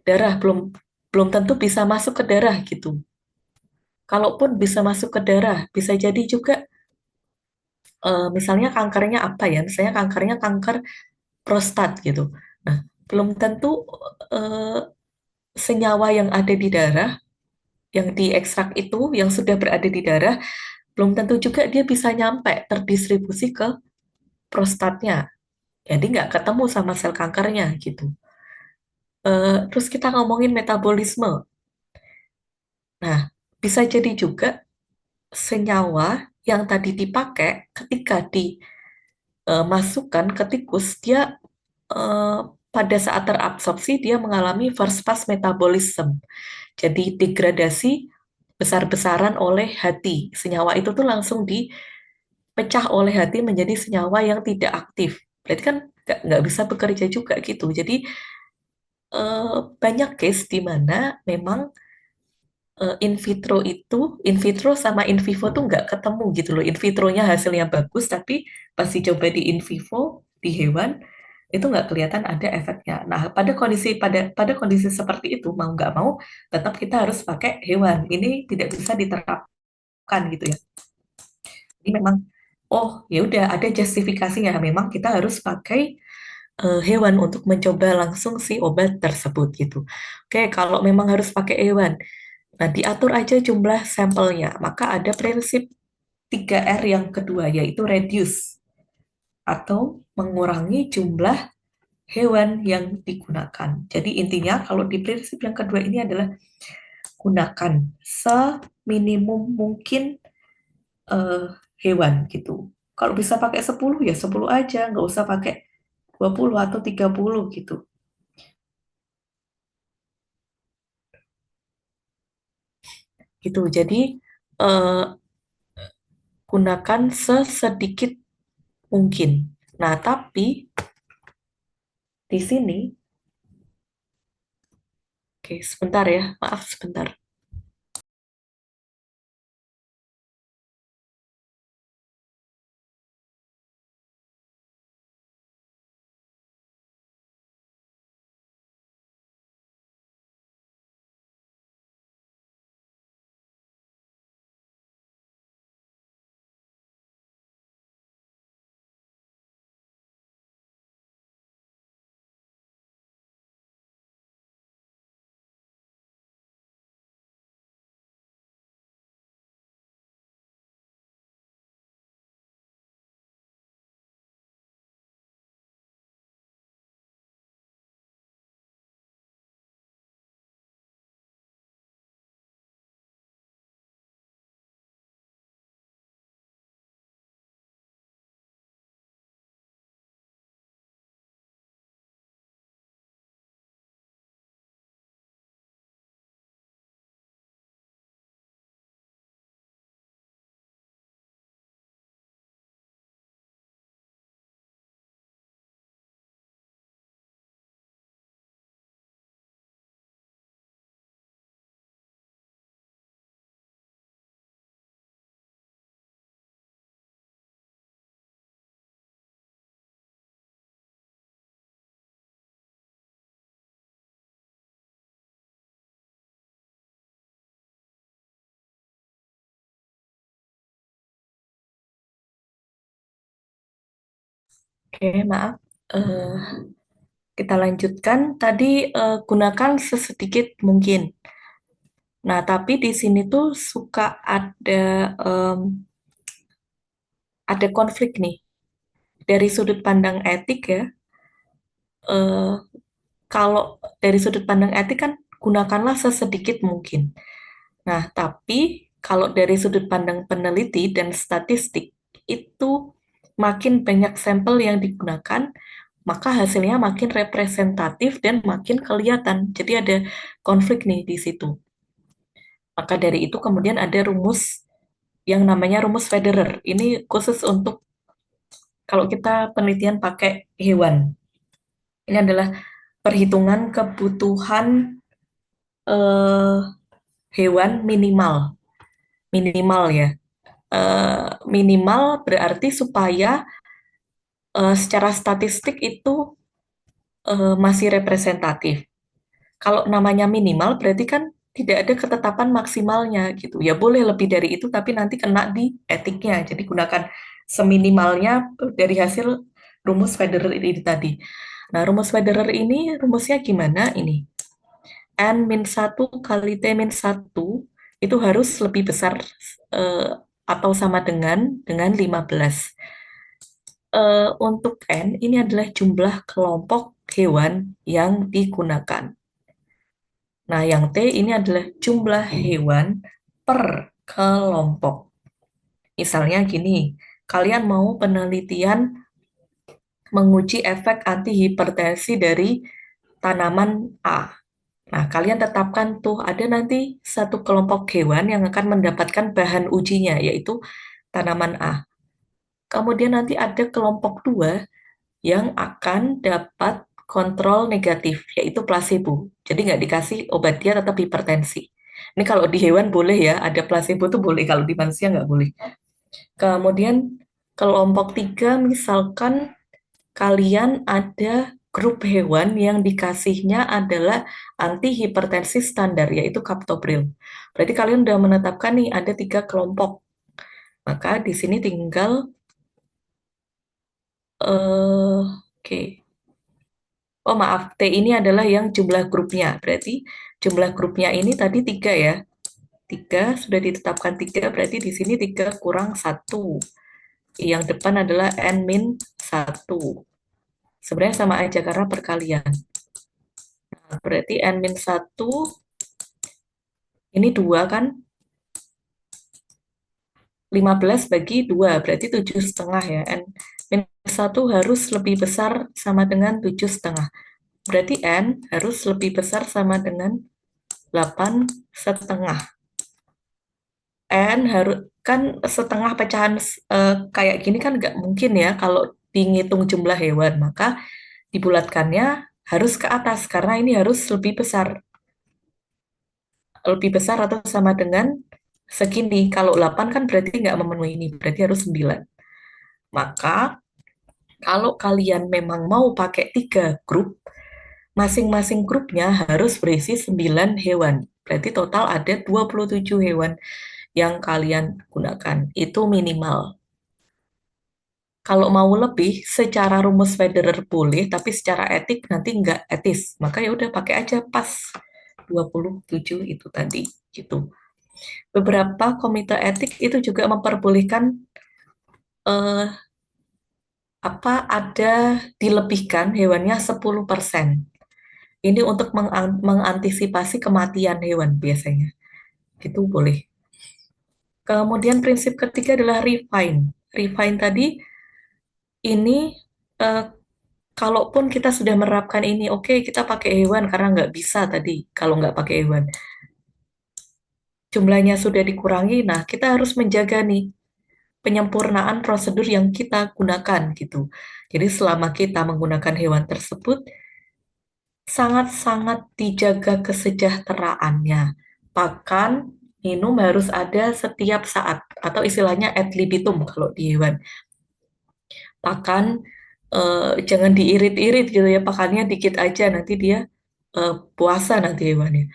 darah, belum belum tentu bisa masuk ke darah gitu. Kalaupun bisa masuk ke darah, bisa jadi juga misalnya kankernya apa ya? Misalnya kankernya kanker prostat gitu. Nah, belum tentu eh, senyawa yang ada di darah, yang diekstrak itu, yang sudah berada di darah, belum tentu juga dia bisa nyampe terdistribusi ke prostatnya. Jadi nggak ketemu sama sel kankernya gitu. Terus kita ngomongin metabolisme. Nah, bisa jadi juga senyawa yang tadi dipakai ketika dimasukkan ke tikus, dia eh, pada saat terabsorpsi dia mengalami first pass metabolism. Jadi degradasi besar-besaran oleh hati. Senyawa itu tuh langsung dipecah oleh hati menjadi senyawa yang tidak aktif. Berarti kan nggak bisa bekerja juga gitu. Jadi banyak case di mana memang in vitro sama in vivo tuh nggak ketemu gitu loh. In vitronya hasilnya bagus, tapi pas dicoba di in vivo di hewan itu nggak kelihatan ada efeknya. Nah, pada kondisi seperti itu mau nggak mau tetap kita harus pakai hewan. Ini tidak bisa diterapkan gitu ya. Jadi memang oh ya udah ada justifikasinya. Memang kita harus pakai hewan untuk mencoba langsung si obat tersebut gitu. Oke, kalau memang harus pakai hewan, nah diatur aja jumlah sampelnya. Maka ada prinsip 3R yang kedua, yaitu reduce atau mengurangi jumlah hewan yang digunakan. Jadi intinya kalau di prinsip yang kedua ini adalah gunakan seminimum mungkin eh, hewan gitu. Kalau bisa pakai 10 ya 10 aja, nggak usah pakai 20 atau 30 gitu. Gitu. Jadi eh, gunakan sesedikit mungkin. Nah, tapi di sini, oke, sebentar ya, maaf sebentar. Oke, maaf. Eh, kita lanjutkan. Tadi gunakan sesedikit mungkin. Nah, tapi di sini tuh suka em, ada konflik nih. Dari sudut pandang etik ya, eh, kalau dari sudut pandang etik kan gunakanlah sesedikit mungkin. Nah, tapi kalau dari sudut pandang peneliti dan statistik, itu makin banyak sampel yang digunakan, maka hasilnya makin representatif dan makin kelihatan. Jadi ada konflik nih di situ. Maka dari itu kemudian ada rumus yang namanya rumus Federer. Ini khusus untuk kalau kita penelitian pakai hewan. Ini adalah perhitungan kebutuhan eh, hewan minimal. Minimal ya. Minimal berarti supaya secara statistik itu masih representatif. Kalau namanya minimal berarti kan tidak ada ketetapan maksimalnya gitu. Ya boleh lebih dari itu tapi nanti kena di etiknya. Jadi gunakan seminimalnya dari hasil rumus Federer ini tadi. Nah, rumus Federer ini rumusnya gimana ini? N min 1 kali T min 1 itu harus lebih besar eh, atau sama dengan 15. Untuk N, ini adalah jumlah kelompok hewan yang digunakan. Nah, yang T ini adalah jumlah hewan per kelompok. Misalnya gini, kalian mau penelitian menguji efek antihipertensi dari tanaman A. Nah, kalian tetapkan tuh ada nanti satu kelompok hewan yang akan mendapatkan bahan ujinya, yaitu tanaman A. Kemudian nanti ada kelompok 2 yang akan dapat kontrol negatif, yaitu placebo. Jadi nggak dikasih obat dia tetap hipertensi. Ini kalau di hewan boleh ya, ada placebo tuh boleh, kalau di manusia nggak boleh. Kemudian kelompok 3, misalkan kalian ada grup hewan yang dikasihnya adalah antihipertensi standar, yaitu captopril. Berarti kalian udah menetapkan nih ada 3 kelompok. Maka di sini tinggal, oke. Oh maaf, T ini adalah yang jumlah grupnya. Berarti jumlah grupnya ini tadi 3 ya. 3 sudah ditetapkan 3, berarti di sini 3 kurang 1. Yang depan adalah N-1. Sebenarnya sama aja karena perkalian. Nah, berarti N-1 ini 2 kan? 15 bagi 2 berarti 7,5 ya. N-1 harus lebih besar sama dengan 7,5. Berarti N harus lebih besar sama dengan 8,5. N harus kan setengah pecahan kayak gini kan nggak mungkin ya kalau dihitung jumlah hewan, maka dibulatkannya harus ke atas karena ini harus lebih besar atau sama dengan segini. Kalau 8 kan berarti nggak memenuhi ini, berarti harus 9. Maka kalau kalian memang mau pakai 3 grup, masing-masing grupnya harus berisi 9 hewan. Berarti total ada 27 hewan yang kalian gunakan. Itu minimal. Kalau mau lebih, secara rumus Federer boleh, tapi secara etik nanti nggak etis. Maka ya udah pakai aja pas 27 itu tadi. Gitu. Beberapa komite etik itu juga memperbolehkan eh, ada dilebihkan hewannya 10%. Ini untuk mengantisipasi kematian hewan biasanya. Itu boleh. Kemudian prinsip ketiga adalah refine. Refine tadi ini eh, kalaupun kita sudah menerapkan ini, oke kita pakai hewan karena nggak bisa tadi kalau nggak pakai hewan. Jumlahnya sudah dikurangi, nah kita harus menjaga nih penyempurnaan prosedur yang kita gunakan gitu. Jadi selama kita menggunakan hewan tersebut, sangat-sangat dijaga kesejahteraannya. Bahkan minum harus ada setiap saat, atau istilahnya ad libitum kalau di hewan. Pakan jangan diirit-irit gitu ya, pakannya dikit aja nanti dia puasa nanti hewannya.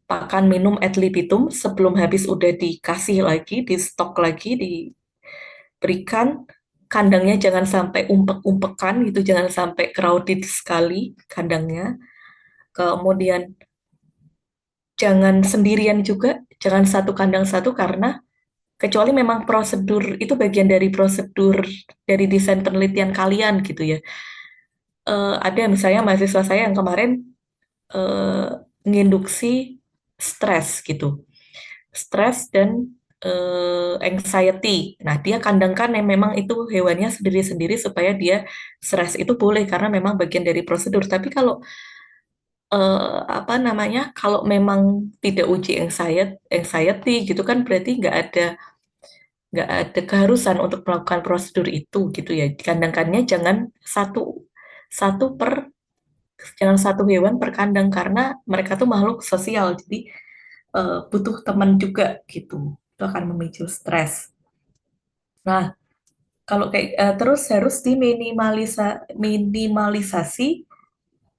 Pakan minum ad libitum sebelum habis udah dikasih lagi, di stok lagi, diberikan. Kandangnya jangan sampai umpek-umpekan gitu, jangan sampai crowded sekali kandangnya. Kemudian jangan sendirian juga, jangan satu kandang satu karena kecuali memang prosedur itu bagian dari prosedur dari desain penelitian kalian gitu ya. Ada misalnya mahasiswa saya yang kemarin eh, nginduksi stres gitu, stres dan anxiety. Nah, dia kandangkan yang memang itu hewannya sendiri-sendiri supaya dia stres itu boleh karena memang bagian dari prosedur. Tapi kalau apa namanya, kalau memang tidak uji anxiety gitu kan berarti nggak ada keharusan untuk melakukan prosedur itu gitu ya. Dikandangkannya satu satu per jangan satu hewan per kandang karena mereka tuh makhluk sosial, jadi butuh teman juga gitu. Itu akan memicu stres. Nah, kalau kayak terus harus minimalisasi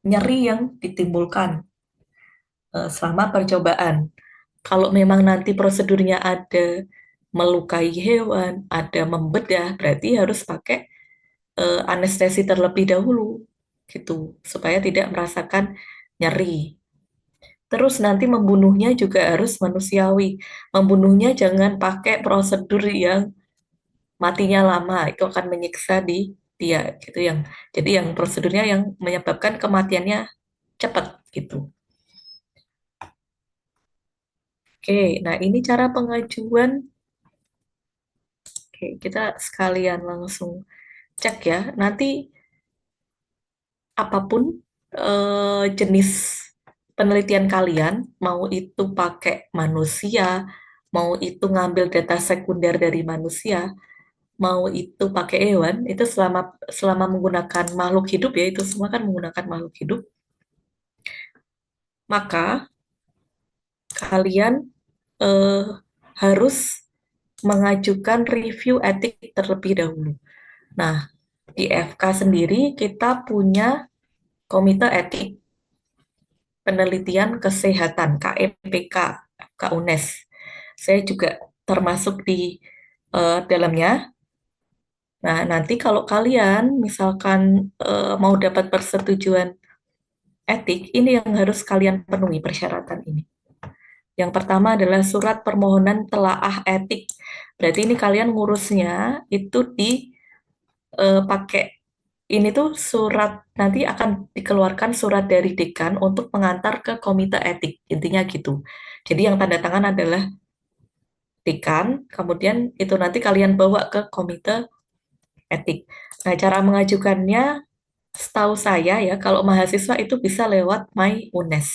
nyeri yang ditimbulkan selama percobaan. Kalau memang nanti prosedurnya ada melukai hewan, ada membedah, berarti harus pakai anestesi terlebih dahulu, gitu, supaya tidak merasakan nyeri. Terus nanti membunuhnya juga harus manusiawi. Membunuhnya jangan pakai prosedur yang matinya lama, itu akan menyiksa dia, gitu yang. Jadi yang prosedurnya yang menyebabkan kematiannya cepat, gitu. Oke, nah ini cara pengajuan. Oke, kita sekalian langsung cek ya. Nanti apapun jenis penelitian kalian, mau itu pakai manusia, mau itu ngambil data sekunder dari manusia, mau itu pakai hewan, itu selama selama menggunakan makhluk hidup ya, itu semua kan menggunakan makhluk hidup, maka kalian eh, harus mengajukan review etik terlebih dahulu. Nah, di FK sendiri kita punya Komite Etik Penelitian Kesehatan KEPK, FK UNES. Saya juga termasuk di dalamnya. Nah, nanti kalau kalian misalkan mau dapat persetujuan etik, ini yang harus kalian penuhi persyaratan ini. Yang pertama adalah surat permohonan telaah etik. Berarti ini kalian ngurusnya itu pakai ini tuh surat, nanti akan dikeluarkan surat dari dekan untuk mengantar ke komite etik. Intinya gitu. Jadi yang tanda tangan adalah dekan, kemudian itu nanti kalian bawa ke komite etik. Nah, cara mengajukannya setahu saya ya, kalau mahasiswa itu bisa lewat My UNES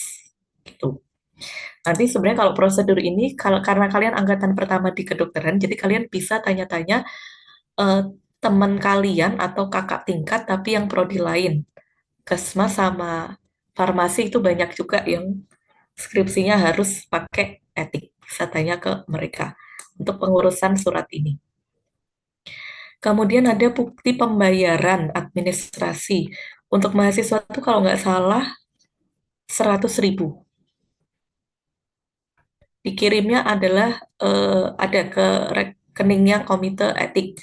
gitu. Nanti sebenarnya kalau prosedur ini karena kalian angkatan pertama di kedokteran, jadi kalian bisa tanya-tanya eh, teman kalian atau kakak tingkat tapi yang prodi lain. Kesmas sama farmasi itu banyak juga yang skripsinya harus pakai etik. Bisa tanya ke mereka untuk pengurusan surat ini. Kemudian ada bukti pembayaran administrasi. Untuk mahasiswa itu kalau nggak salah 100.000. Dikirimnya adalah ada ke rekeningnya komite etik.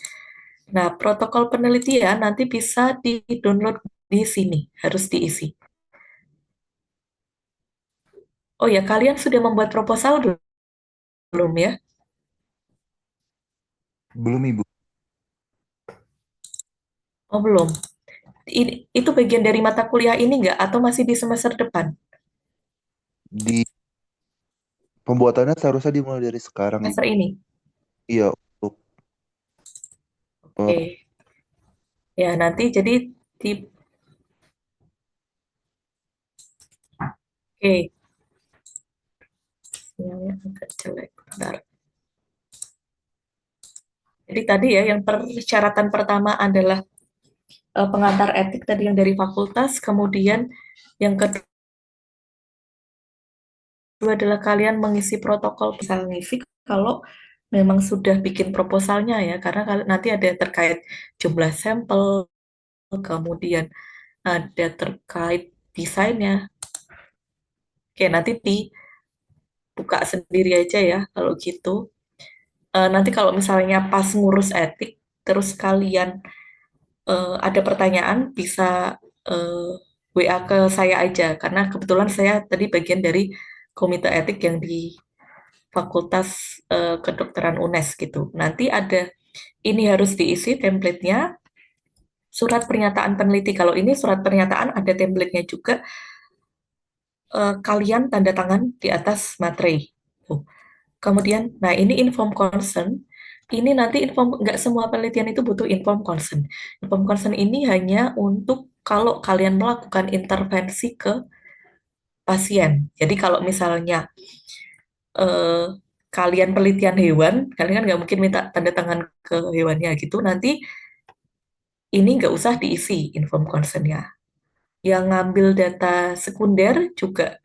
Nah, protokol penelitian nanti bisa di-download di sini, harus diisi. Oh ya, kalian sudah membuat proposal belum ya? Belum Ibu. Oh, belum. Itu bagian dari mata kuliah ini nggak? Atau masih di semester depan? Di pembuatannya seharusnya dimulai dari sekarang Ibu. Semester ini? Iya, untuk Oke. Ya, nanti jadi di... Oke, sinyalnya agak jelek. Bentar. Jadi tadi ya, yang persyaratan pertama adalah pengantar etik tadi yang dari fakultas, kemudian yang kedua adalah kalian mengisi protokol, bisa ngisi kalau memang sudah bikin proposalnya ya, karena nanti ada terkait jumlah sampel, kemudian ada terkait desainnya. Oke, nanti dibuka sendiri aja ya kalau gitu. Nanti kalau misalnya pas ngurus etik, terus kalian ada pertanyaan, bisa eh, WA ke saya aja, karena kebetulan saya tadi bagian dari komite etik yang di Fakultas Kedokteran UNES gitu. Nanti ada, ini harus diisi template-nya, surat pernyataan peneliti. Kalau ini surat pernyataan ada template-nya juga, kalian tanda tangan di atas materai. Tuh. Kemudian, nah ini inform consent. Ini nanti nggak semua penelitian itu butuh inform consent. Inform consent ini hanya untuk kalau kalian melakukan intervensi ke pasien. Jadi kalau misalnya eh, kalian penelitian hewan, kalian kan nggak mungkin minta tanda tangan ke hewannya gitu. Nanti ini nggak usah diisi inform consent-nya. Yang ngambil data sekunder juga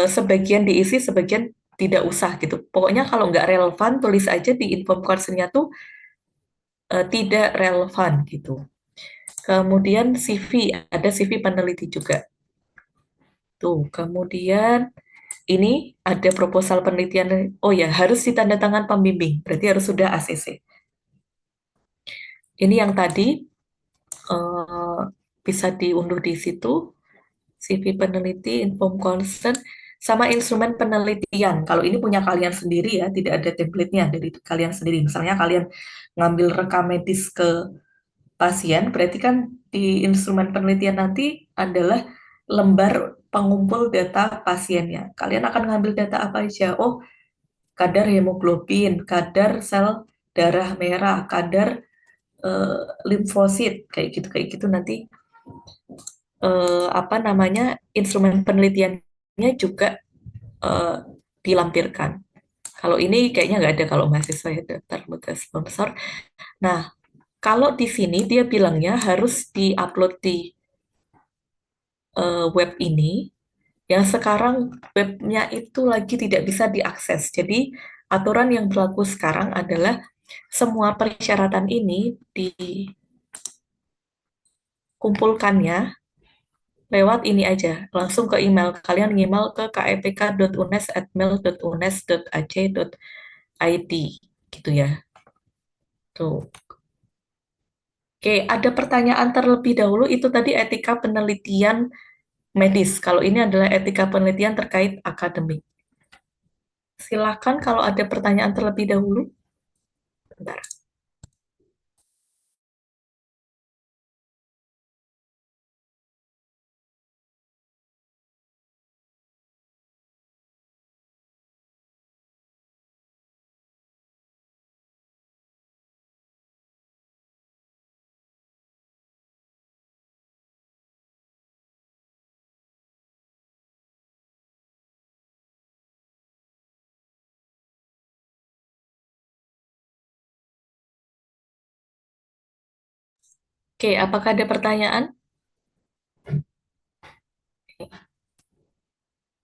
sebagian diisi, sebagian tidak usah gitu. Pokoknya kalau nggak relevan, tulis aja di inform consent-nya tuh tidak relevan gitu. Kemudian CV, ada CV peneliti juga. Tuh, kemudian ini ada proposal penelitian. Oh ya, harus ditandatangan pembimbing, berarti harus sudah ACC. Ini yang tadi eh, bisa diunduh di situ, CV peneliti, inform consent, sama instrumen penelitian. Kalau ini punya kalian sendiri ya, tidak ada template-nya dari kalian sendiri. Misalnya kalian ngambil rekam medis ke pasien, berarti kan di instrumen penelitian nanti adalah lembar pengumpul data pasiennya. Kalian akan ngambil data apa aja? Oh, kadar hemoglobin, kadar sel darah merah, kadar limfosit, kayak gitu nanti apa namanya instrumen penelitiannya juga eh, dilampirkan. Kalau ini kayaknya nggak ada kalau mahasiswa ya daftar bekas sponsor. Nah, kalau di sini dia bilangnya harus diupload di web ini, Yang sekarang webnya itu lagi tidak bisa diakses. Jadi aturan yang berlaku sekarang adalah semua persyaratan ini dikumpulkannya lewat ini aja, langsung ke email. Kalian email ke kepk.unes@mail.unes.ac.id gitu ya. Tuh. Oke, ada pertanyaan terlebih dahulu itu tadi etika penelitian medis. Kalau ini adalah etika penelitian terkait akademik. Silakan kalau ada pertanyaan terlebih dahulu. Bentar. Oke, apakah ada pertanyaan?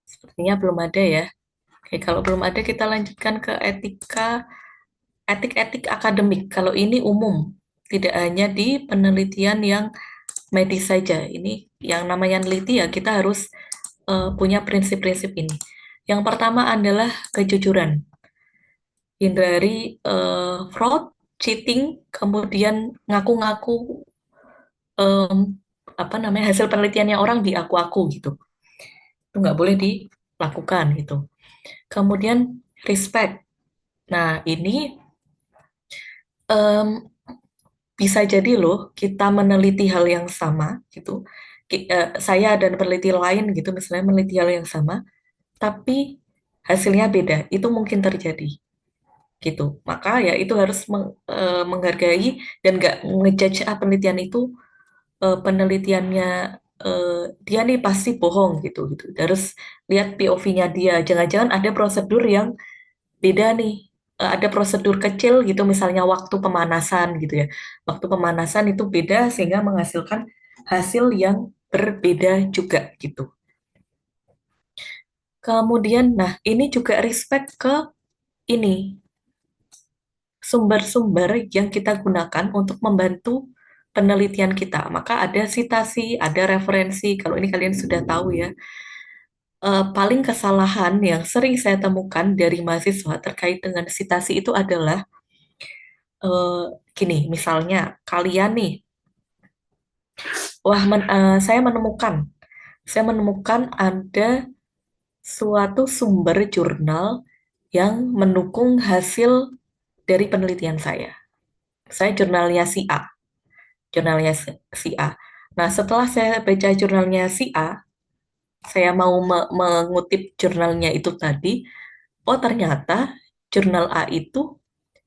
Sepertinya belum ada ya. Oke, kalau belum ada kita lanjutkan ke etik-etik akademik. Kalau ini umum, tidak hanya di penelitian yang medis saja. Ini yang namanya neliti ya, kita harus punya prinsip-prinsip ini. Yang pertama adalah kejujuran. Hindari fraud, cheating, kemudian ngaku-ngaku em, apa namanya hasil penelitiannya orang di aku-aku gitu. Itu nggak boleh dilakukan gitu. Kemudian respect. Nah, ini em, bisa jadi loh kita meneliti hal yang sama gitu. Saya dan peneliti lain gitu misalnya meneliti hal yang sama, tapi hasilnya beda. Itu mungkin terjadi gitu. Maka ya itu harus menghargai dan nggak ngejudge penelitian itu penelitiannya dia nih pasti bohong gitu gitu. Harus lihat POV-nya dia. Jangan-jangan ada prosedur yang beda nih. Ada prosedur kecil gitu, misalnya waktu pemanasan gitu ya. Waktu pemanasan itu beda sehingga menghasilkan hasil yang berbeda juga gitu. Kemudian, nah ini juga respect ke ini sumber-sumber yang kita gunakan untuk membantu penelitian kita. Maka ada sitasi, ada referensi. Kalau ini kalian sudah tahu ya. Paling kesalahan yang sering saya temukan dari mahasiswa terkait dengan sitasi itu adalah eh, gini, misalnya kalian nih, wah saya menemukan ada suatu sumber jurnal yang mendukung hasil dari penelitian saya. Saya jurnalnya si A, jurnalnya si A. Nah, setelah saya baca jurnalnya si A, saya mau mengutip jurnalnya itu tadi, oh ternyata jurnal A itu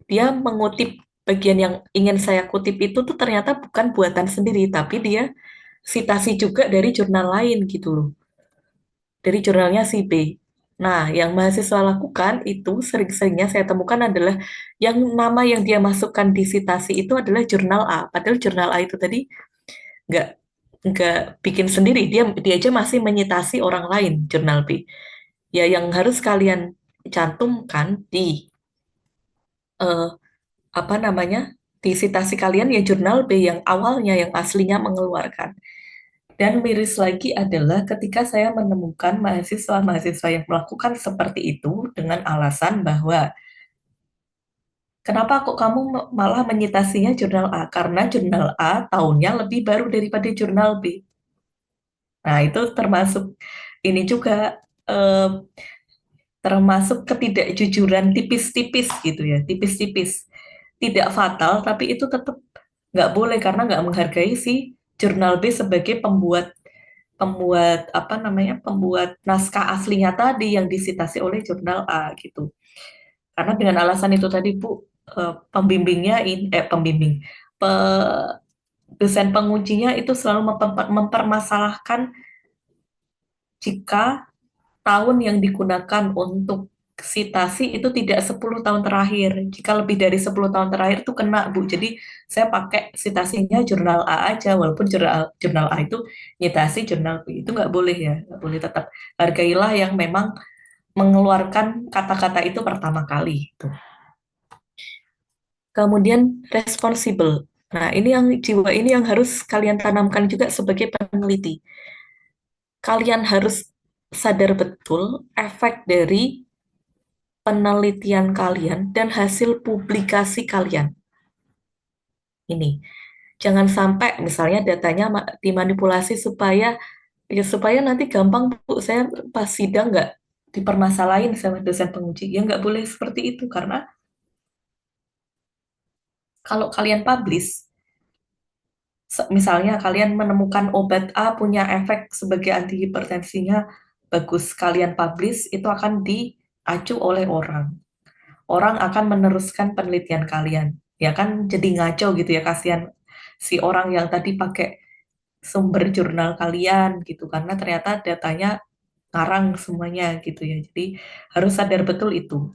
dia mengutip bagian yang ingin saya kutip itu tuh ternyata bukan buatan sendiri, tapi dia sitasi juga dari jurnal lain gitu loh, dari jurnalnya si B. Nah, yang mahasiswa lakukan itu sering-seringnya saya temukan adalah yang nama yang dia masukkan di sitasi itu adalah jurnal A, padahal jurnal A itu tadi nggak nggak bikin sendiri, dia dia aja masih menyitasi orang lain jurnal B. Ya, yang harus kalian cantumkan di eh, apa namanya di sitasi kalian ya jurnal B yang awalnya yang aslinya mengeluarkan. Dan miris lagi adalah ketika saya menemukan mahasiswa-mahasiswa yang melakukan seperti itu dengan alasan bahwa kenapa kok kamu malah menyitasinya jurnal A? Karena jurnal A tahunnya lebih baru daripada jurnal B. Nah, itu termasuk ini juga eh, termasuk ketidakjujuran tipis-tipis gitu ya, tipis-tipis. Tidak fatal, tapi itu tetap nggak boleh karena nggak menghargai si jurnal B sebagai pembuat pembuat apa namanya pembuat naskah aslinya tadi yang disitasi oleh jurnal A gitu. Karena dengan alasan itu tadi Bu, pembimbingnya pembimbing dosen pengujinya itu selalu mempermasalahkan jika tahun yang digunakan untuk sitasi itu tidak 10 tahun terakhir. Jika lebih dari 10 tahun terakhir itu kena, Bu. Jadi saya pakai citasinya jurnal A aja, walaupun jurnal A itu nyitasi jurnal B. Itu nggak boleh ya, nggak boleh. Tetap hargailah yang memang mengeluarkan kata-kata itu pertama kali. Tuh. Kemudian responsible. Nah, ini yang jiwa ini yang harus kalian tanamkan juga sebagai peneliti. Kalian harus sadar betul efek dari penelitian kalian dan hasil publikasi kalian. Ini, jangan sampai misalnya datanya dimanipulasi supaya nanti gampang Bu, saya pas sidang nggak dipermasalahin sama dosen penguji. Ya nggak boleh seperti itu karena kalau kalian publish, misalnya kalian menemukan obat A punya efek sebagai antihipertensinya bagus, kalian publish itu akan diacu oleh orang. Orang akan meneruskan penelitian kalian. Ya kan jadi ngaco gitu ya, kasihan si orang yang tadi pakai sumber jurnal kalian gitu, karena ternyata datanya ngarang semuanya gitu ya. Jadi harus sadar betul itu.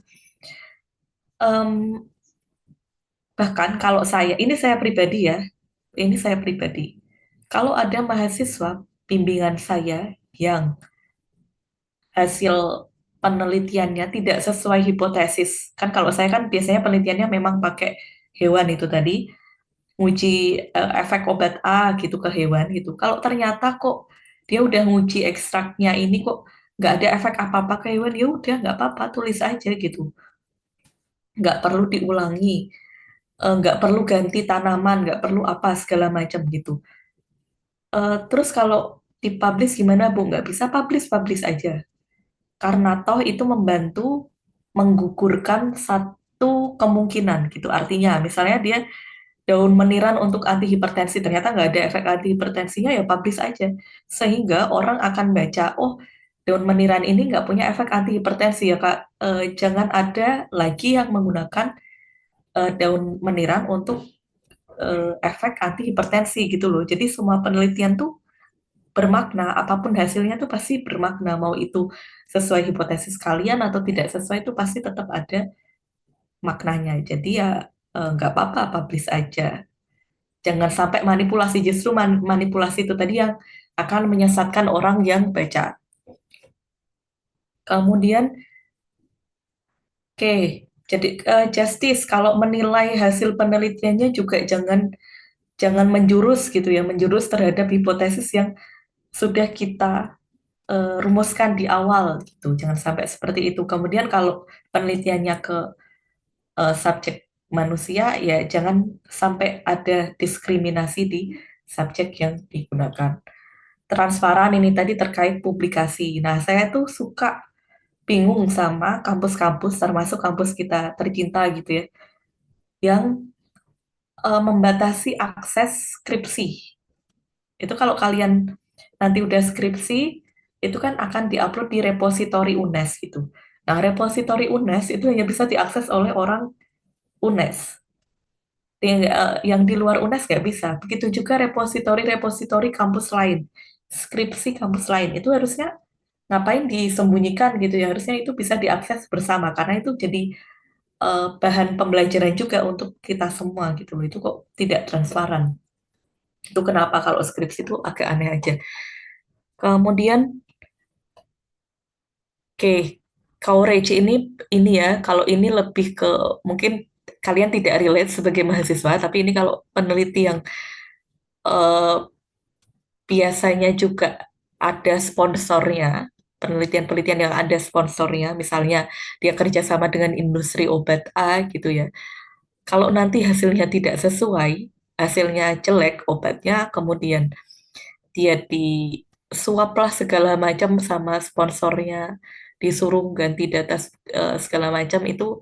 Em, Bahkan kalau saya pribadi ya, ini saya pribadi. Kalau ada mahasiswa bimbingan saya yang hasil penelitiannya tidak sesuai hipotesis, kan kalau saya kan biasanya penelitiannya memang pakai hewan itu tadi, nguji efek obat A gitu ke hewan gitu. Kalau ternyata kok dia udah nguji ekstraknya ini kok nggak ada efek apa-apa ke hewan, ya udah nggak apa-apa, tulis aja gitu. Nggak perlu diulangi, nggak perlu ganti tanaman, nggak perlu apa segala macam gitu. Terus kalau dipublish gimana Bu? Nggak bisa publish aja. Karena toh itu membantu menggugurkan satu kemungkinan gitu. Artinya misalnya dia daun meniran untuk antihipertensi, ternyata nggak ada efek antihipertensinya, ya publish aja. Sehingga orang akan baca, oh daun meniran ini nggak punya efek antihipertensi ya Kak. Jangan ada lagi yang menggunakan daun meniran untuk efek antihipertensi gitu loh. Jadi semua penelitian tuh bermakna, apapun hasilnya tuh pasti bermakna, mau itu sesuai hipotesis kalian atau tidak sesuai itu pasti tetap ada maknanya. Jadi ya nggak apa-apa publish aja. Jangan sampai manipulasi, justru manipulasi itu tadi yang akan menyesatkan orang yang baca. Kemudian, oke, jadi justice kalau menilai hasil penelitiannya juga jangan jangan menjurus gitu ya, menjurus terhadap hipotesis yang sudah kita rumuskan di awal gitu. Jangan sampai seperti itu. Kemudian kalau penelitiannya ke subjek manusia, ya jangan sampai ada diskriminasi di subjek yang digunakan. Transparan ini tadi terkait publikasi. Nah, saya tuh suka bingung sama kampus-kampus, termasuk kampus kita tercinta gitu ya, yang membatasi akses skripsi. Itu kalau kalian nanti udah skripsi, itu kan akan diupload di repositori UNES gitu. Nah, repositori UNES itu hanya bisa diakses oleh orang UNES. Yang di luar UNES nggak bisa. Begitu juga repositori-repositori kampus lain. Skripsi kampus lain. Itu harusnya ngapain disembunyikan gitu ya. Harusnya itu bisa diakses bersama. Karena itu jadi bahan pembelajaran juga untuk kita semua gitu loh. Itu kok tidak transparan. Itu kenapa kalau skripsi itu agak aneh aja. Kemudian, oke, coverage ini ya, kalau ini lebih ke mungkin kalian tidak relate sebagai mahasiswa, tapi ini kalau peneliti yang eh, biasanya juga ada sponsornya, penelitian-penelitian yang ada sponsornya, misalnya dia kerjasama dengan industri obat A gitu ya. Kalau nanti hasilnya tidak sesuai, hasilnya jelek obatnya, kemudian dia disuap lah segala macam sama sponsornya, disuruh ganti data segala macam itu,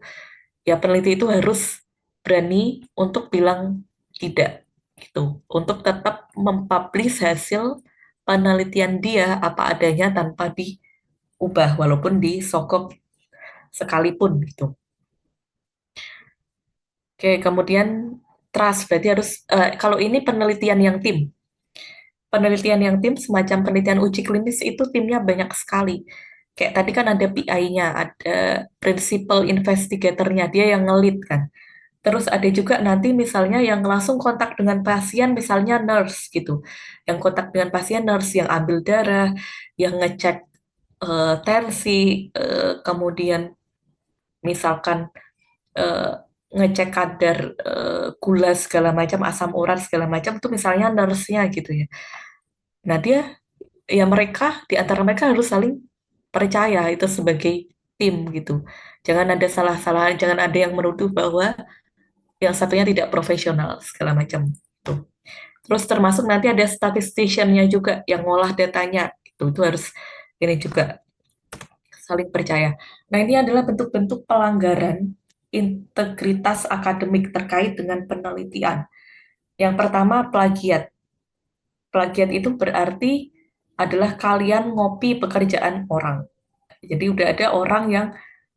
ya peneliti itu harus berani untuk bilang tidak gitu, untuk tetap mempublish hasil penelitian dia apa adanya tanpa diubah walaupun disogok sekalipun gitu. Oke, kemudian trust berarti harus kalau ini penelitian yang tim semacam penelitian uji klinis itu timnya banyak sekali. Kayak tadi kan ada PI-nya, ada principal investigator-nya, dia yang ngelit kan. Terus ada juga nanti misalnya yang langsung kontak dengan pasien, misalnya nurse gitu. Yang kontak dengan pasien nurse, yang ambil darah, yang ngecek tensi, kemudian misalkan eh, ngecek kadar gula segala macam, asam urat segala macam, itu misalnya nurse-nya gitu ya. Nah dia, ya mereka, di antara mereka harus saling percaya itu sebagai tim gitu. Jangan ada salah-salah, jangan ada yang menuduh bahwa yang satunya tidak profesional segala macam. Tuh. Terus termasuk nanti ada statistician-nya juga yang ngolah datanya. Itu harus ini juga saling percaya. Nah, ini adalah bentuk-bentuk pelanggaran integritas akademik terkait dengan penelitian. Yang pertama, plagiat. Plagiat itu berarti adalah kalian ngopi pekerjaan orang. Jadi udah ada orang yang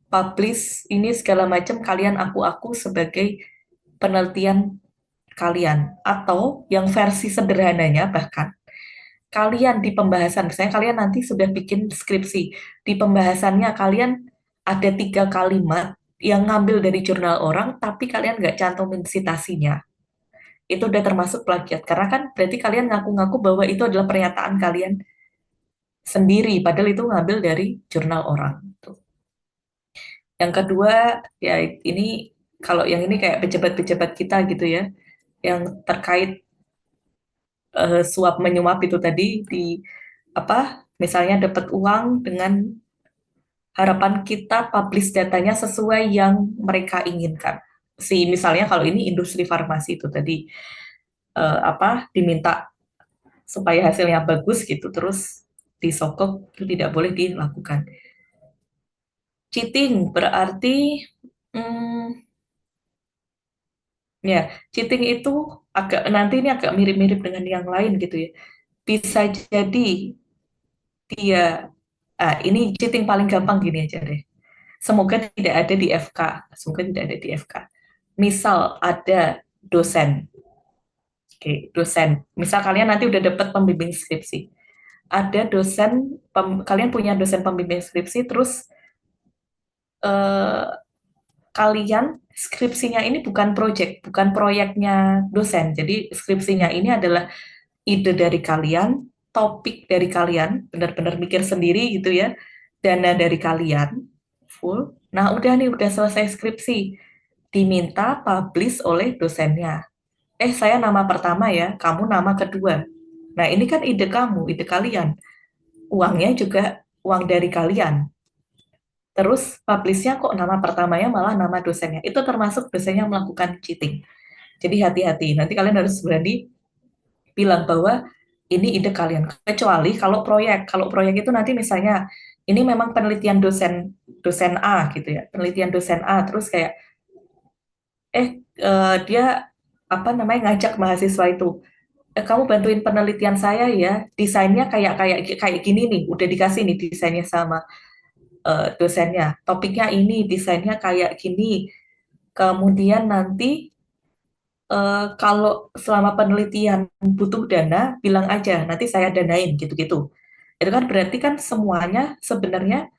publish ini segala macam, kalian aku sebagai penelitian kalian. Atau yang versi sederhananya bahkan, kalian di pembahasan, misalnya kalian nanti sudah bikin skripsi, di pembahasannya kalian ada 3 kalimat yang ngambil dari jurnal orang, tapi kalian nggak cantumin citasinya. Itu udah termasuk plagiat, karena kan berarti kalian ngaku-ngaku bahwa itu adalah pernyataan kalian sendiri, padahal itu ngambil dari jurnal orang. Tuh. Yang kedua, ya ini, kalau yang ini kayak pejabat-pejabat kita gitu ya, yang terkait suap menyuap itu tadi, di apa, misalnya dapat uang dengan harapan kita publish datanya sesuai yang mereka inginkan. Si misalnya kalau ini industri farmasi itu tadi apa, diminta supaya hasilnya bagus gitu, terus disogok, itu tidak boleh dilakukan. Cheating berarti hmm, ya, cheating itu agak, nanti ini agak mirip-mirip dengan yang lain gitu ya. Bisa jadi dia, ini cheating paling gampang gini aja deh. Semoga tidak ada di FK. Semoga tidak ada di FK. Misal ada dosen, oke, dosen. Misal kalian nanti udah dapat pembimbing skripsi. Ada dosen, kalian punya dosen pembimbing skripsi, terus eh, kalian skripsinya ini bukan project, bukan proyeknya dosen. Jadi skripsinya ini adalah ide dari kalian, topik dari kalian, benar-benar mikir sendiri gitu ya, dana dari kalian, full. Nah, udah nih, udah selesai skripsi. Diminta publish oleh dosennya. Saya nama pertama ya, kamu nama kedua. Nah, ini kan ide kamu, ide kalian. Uangnya juga uang dari kalian. Terus publishnya kok nama pertamanya malah nama dosennya. Itu termasuk dosennya melakukan cheating. Jadi hati-hati. Nanti kalian harus berani bilang bahwa ini ide kalian. Kecuali kalau proyek. Kalau proyek itu nanti misalnya ini memang penelitian dosen dosen A gitu ya. Penelitian dosen A, terus kayak dia apa namanya, ngajak mahasiswa itu, kamu bantuin penelitian saya ya, desainnya kayak kayak kayak gini nih, udah dikasih nih desainnya sama dosennya, topiknya ini, desainnya kayak gini, kemudian nanti kalau selama penelitian butuh dana, bilang aja, nanti saya danain, gitu-gitu. Itu kan berarti kan semuanya sebenarnya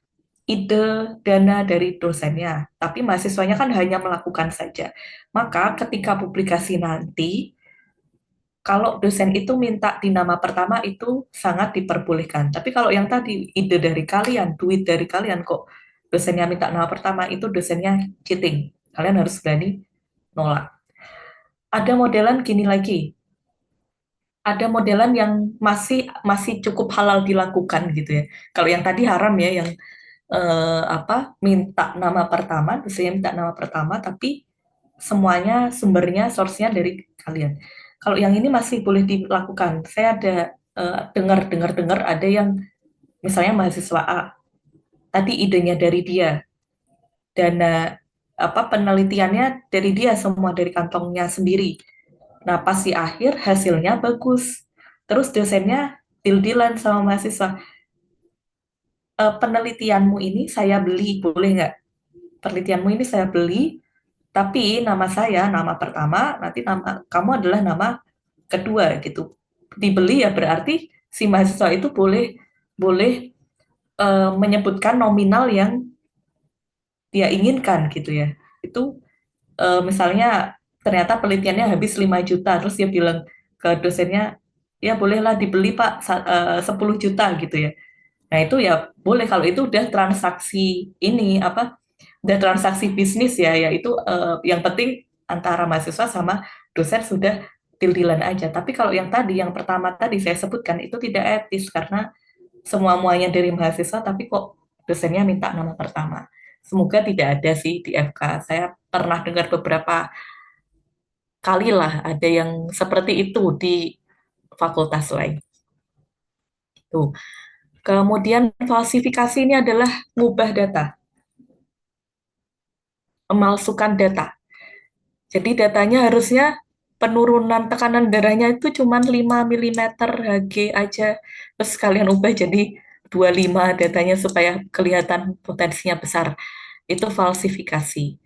ide dana dari dosennya, tapi mahasiswanya kan hanya melakukan saja. Maka ketika publikasi nanti, kalau dosen itu minta di nama pertama itu sangat diperbolehkan. Tapi kalau yang tadi ide dari kalian, duit dari kalian, kok dosennya minta nama pertama, itu dosennya cheating. Kalian harus berani nolak. Ada modelan gini lagi. Ada modelan yang masih masih cukup halal dilakukan gitu ya. Kalau yang tadi haram ya, yang apa, minta nama pertama, dosennya minta nama pertama, tapi semuanya sumbernya, source-nya dari kalian. Kalau yang ini masih boleh dilakukan. Saya ada dengar ada yang misalnya mahasiswa A, tadi idenya dari dia, dana apa penelitiannya dari dia, semua dari kantongnya sendiri. Nah, pas di akhir hasilnya bagus. Terus dosennya deal-dealan sama mahasiswa. Penelitianmu ini saya beli, boleh nggak? Penelitianmu ini saya beli, tapi nama saya, nama pertama, nanti nama kamu adalah nama kedua gitu. Dibeli ya berarti si mahasiswa itu boleh boleh menyebutkan nominal yang dia inginkan gitu ya. Itu misalnya ternyata penelitiannya habis 5 juta, terus dia bilang ke dosennya, ya bolehlah dibeli Pak 10 juta gitu ya. Nah itu ya boleh kalau itu udah transaksi ini apa, udah transaksi bisnis ya, yaitu yang penting antara mahasiswa sama dosen sudah deal-dealan aja. Tapi kalau yang tadi, yang pertama tadi saya sebutkan itu tidak etis karena semua-muanya dari mahasiswa, tapi kok dosennya minta nama pertama. Semoga tidak ada sih di FK. Saya pernah dengar beberapa kali lah ada yang seperti itu di fakultas lain. Tuh. Kemudian falsifikasi ini adalah mengubah data, memalsukan data. Jadi datanya harusnya penurunan tekanan darahnya itu cuma 5 mm Hg aja. Terus kalian ubah jadi 25 datanya supaya kelihatan potensinya besar. Itu falsifikasi.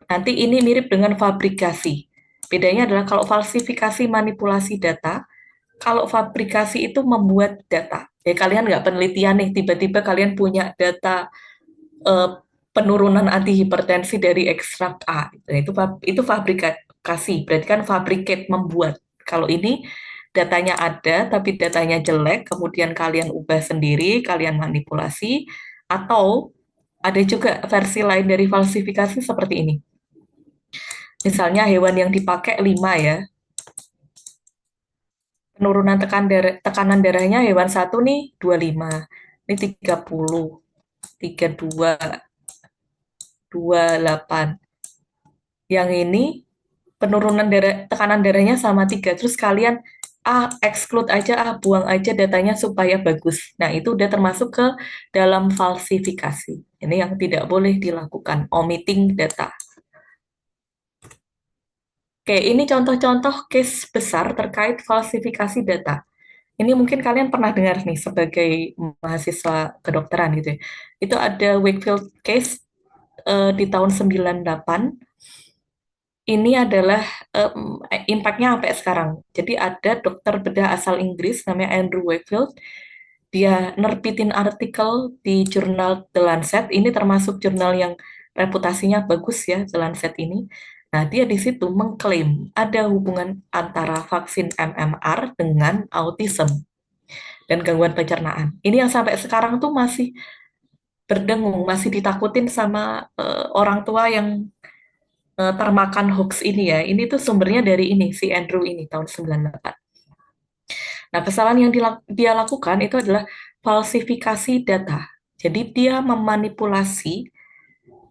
Nanti ini mirip dengan fabrikasi. Bedanya adalah kalau falsifikasi manipulasi data, kalau fabrikasi itu membuat data. Ya kalian nggak penelitian nih, tiba-tiba kalian punya data eh, penurunan antihipertensi dari ekstrak A. Nah, itu fabrikasi, berarti kan fabricate membuat. Kalau ini datanya ada tapi datanya jelek, kemudian kalian ubah sendiri, kalian manipulasi, atau ada juga versi lain dari falsifikasi seperti ini. Misalnya hewan yang dipakai 5 ya, penurunan tekanan darahnya hewan satu nih 25, ini 30, 32, 28. Yang ini penurunan tekanan darahnya sama 3. Terus kalian exclude aja, buang aja datanya supaya bagus. Nah, itu udah termasuk ke dalam falsifikasi. Ini yang tidak boleh dilakukan, omitting data. Oke, ini contoh-contoh case besar terkait falsifikasi data. Ini mungkin kalian pernah dengar nih sebagai mahasiswa kedokteran gitu ya. Itu ada Wakefield case di tahun 98. Ini adalah impact-nya sampai sekarang. Jadi ada dokter bedah asal Inggris namanya Andrew Wakefield. Dia nerbitin artikel di jurnal The Lancet. Ini termasuk jurnal yang reputasinya bagus ya, The Lancet ini. Nah, dia di situ mengklaim ada hubungan antara vaksin MMR dengan autism dan gangguan pencernaan. Ini yang sampai sekarang tuh masih berdengung, masih ditakutin sama orang tua yang termakan hoax ini ya. Ini tuh sumbernya dari ini, si Andrew ini, tahun 98. Nah, kesalahan yang dia lakukan itu adalah falsifikasi data. Jadi dia memanipulasi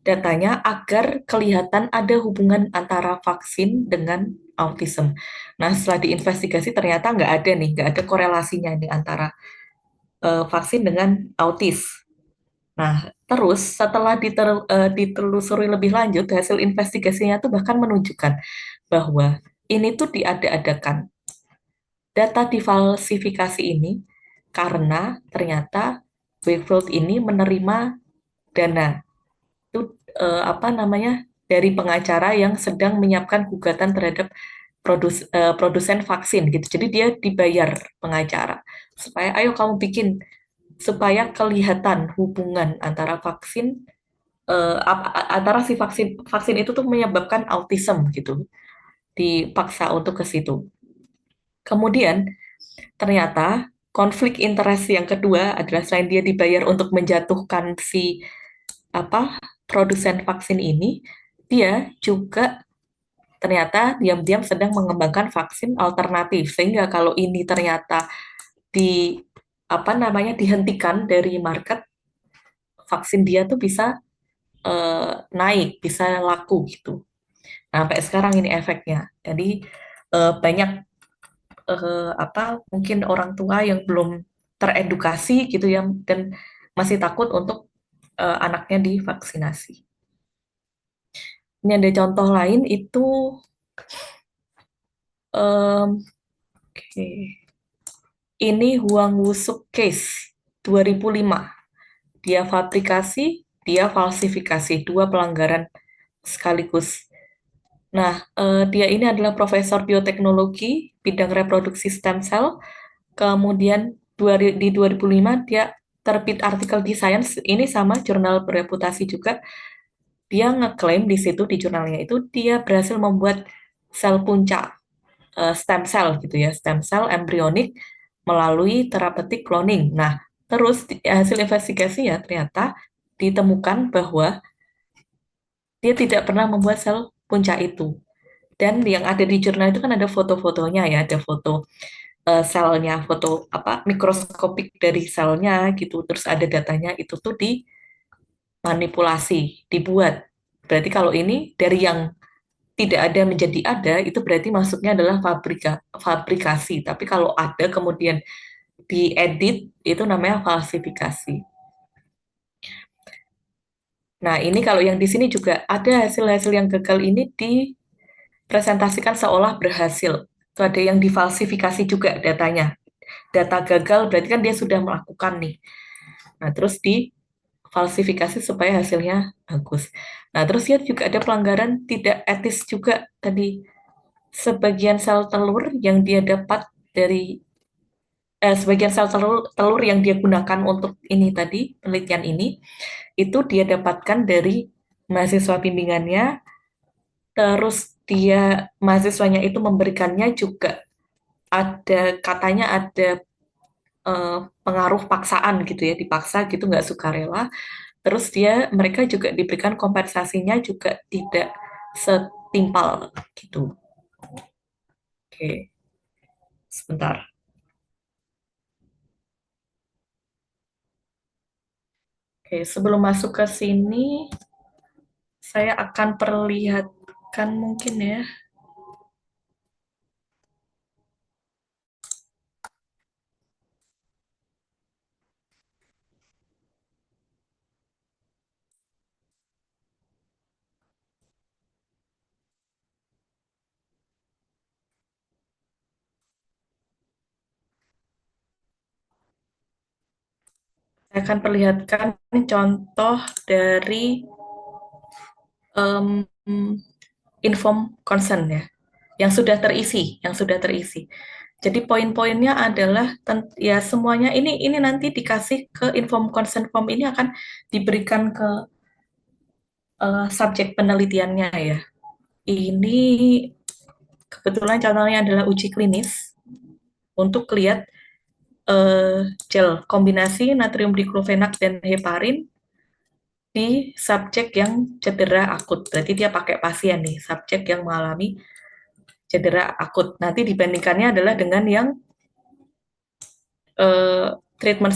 datanya agar kelihatan ada hubungan antara vaksin dengan autism. Nah, setelah diinvestigasi ternyata nggak ada nih, nggak ada korelasinya nih antara vaksin dengan autis. Nah, terus setelah ditelusuri lebih lanjut, hasil investigasinya tuh bahkan menunjukkan bahwa ini tuh diada-adakan. Data difalsifikasi ini karena ternyata Wakefield ini menerima dana itu apa namanya dari pengacara yang sedang menyiapkan gugatan terhadap produsen vaksin gitu. Jadi dia dibayar pengacara supaya ayo kamu bikin supaya kelihatan hubungan antara vaksin antara si vaksin itu tuh menyebabkan autism gitu. Dipaksa untuk ke situ. Kemudian ternyata konflik interest yang kedua adalah selain dia dibayar untuk menjatuhkan si apa produsen vaksin ini, dia juga ternyata diam-diam sedang mengembangkan vaksin alternatif sehingga kalau ini ternyata di apa namanya dihentikan dari market, vaksin dia tuh bisa naik, bisa laku gitu. Nah, sampai sekarang ini efeknya. Jadi banyak apa mungkin orang tua yang belum teredukasi gitu ya dan masih takut untuk anaknya divaksinasi. Ini ada contoh lain itu oke. Ini Huang Wusuk case 2005. Dia fabrikasi, dia falsifikasi, dua pelanggaran sekaligus. Nah, dia ini adalah profesor bioteknologi bidang reproduksi stem cell. Kemudian di 2005 dia terbit artikel di Science ini sama jurnal bereputasi juga, dia ngeklaim di situ di jurnalnya itu dia berhasil membuat sel punca stem cell gitu ya, stem cell embrionik melalui terapeutik cloning. Nah, terus hasil investigasinya ternyata ditemukan bahwa dia tidak pernah membuat sel punca itu. Dan yang ada di jurnal itu kan ada foto-fotonya ya, ada foto selnya, foto apa mikroskopik dari selnya gitu. Terus ada datanya itu tuh dimanipulasi, dibuat. Berarti kalau ini dari yang tidak ada menjadi ada, itu berarti masuknya adalah fabrikasi. Tapi kalau ada kemudian diedit, itu namanya falsifikasi. Nah, ini kalau yang di sini juga ada hasil-hasil yang gagal ini dipresentasikan seolah berhasil. Itu ada yang difalsifikasi juga datanya. Data gagal berarti kan dia sudah melakukan nih. Nah, terus difalsifikasi supaya hasilnya bagus. Nah, terus ya juga ada pelanggaran tidak etis juga tadi. Sebagian sel telur yang dia dapat dari sebagian sel telur yang dia gunakan untuk ini tadi penelitian ini itu dia dapatkan dari mahasiswa bimbingannya, terus dia mahasiswanya itu memberikannya juga ada katanya ada pengaruh paksaan gitu ya, dipaksa gitu nggak sukarela. Terus mereka juga diberikan kompensasinya juga tidak setimpal gitu. Oke, sebentar. Oke, sebelum masuk ke sini, saya akan perlihatkan mungkin ya. Saya akan perlihatkan contoh dari um, inform consent ya, yang sudah terisi. Jadi poin-poinnya adalah ya semuanya ini nanti dikasih ke inform consent form ini akan diberikan ke subjek penelitiannya ya. Ini kebetulan contohnya adalah uji klinis untuk lihat gel kombinasi natrium diklofenak dan heparin di subjek yang cedera akut. Berarti dia pakai pasien nih, subjek yang mengalami cedera akut. Nanti dibandingkannya adalah dengan yang treatment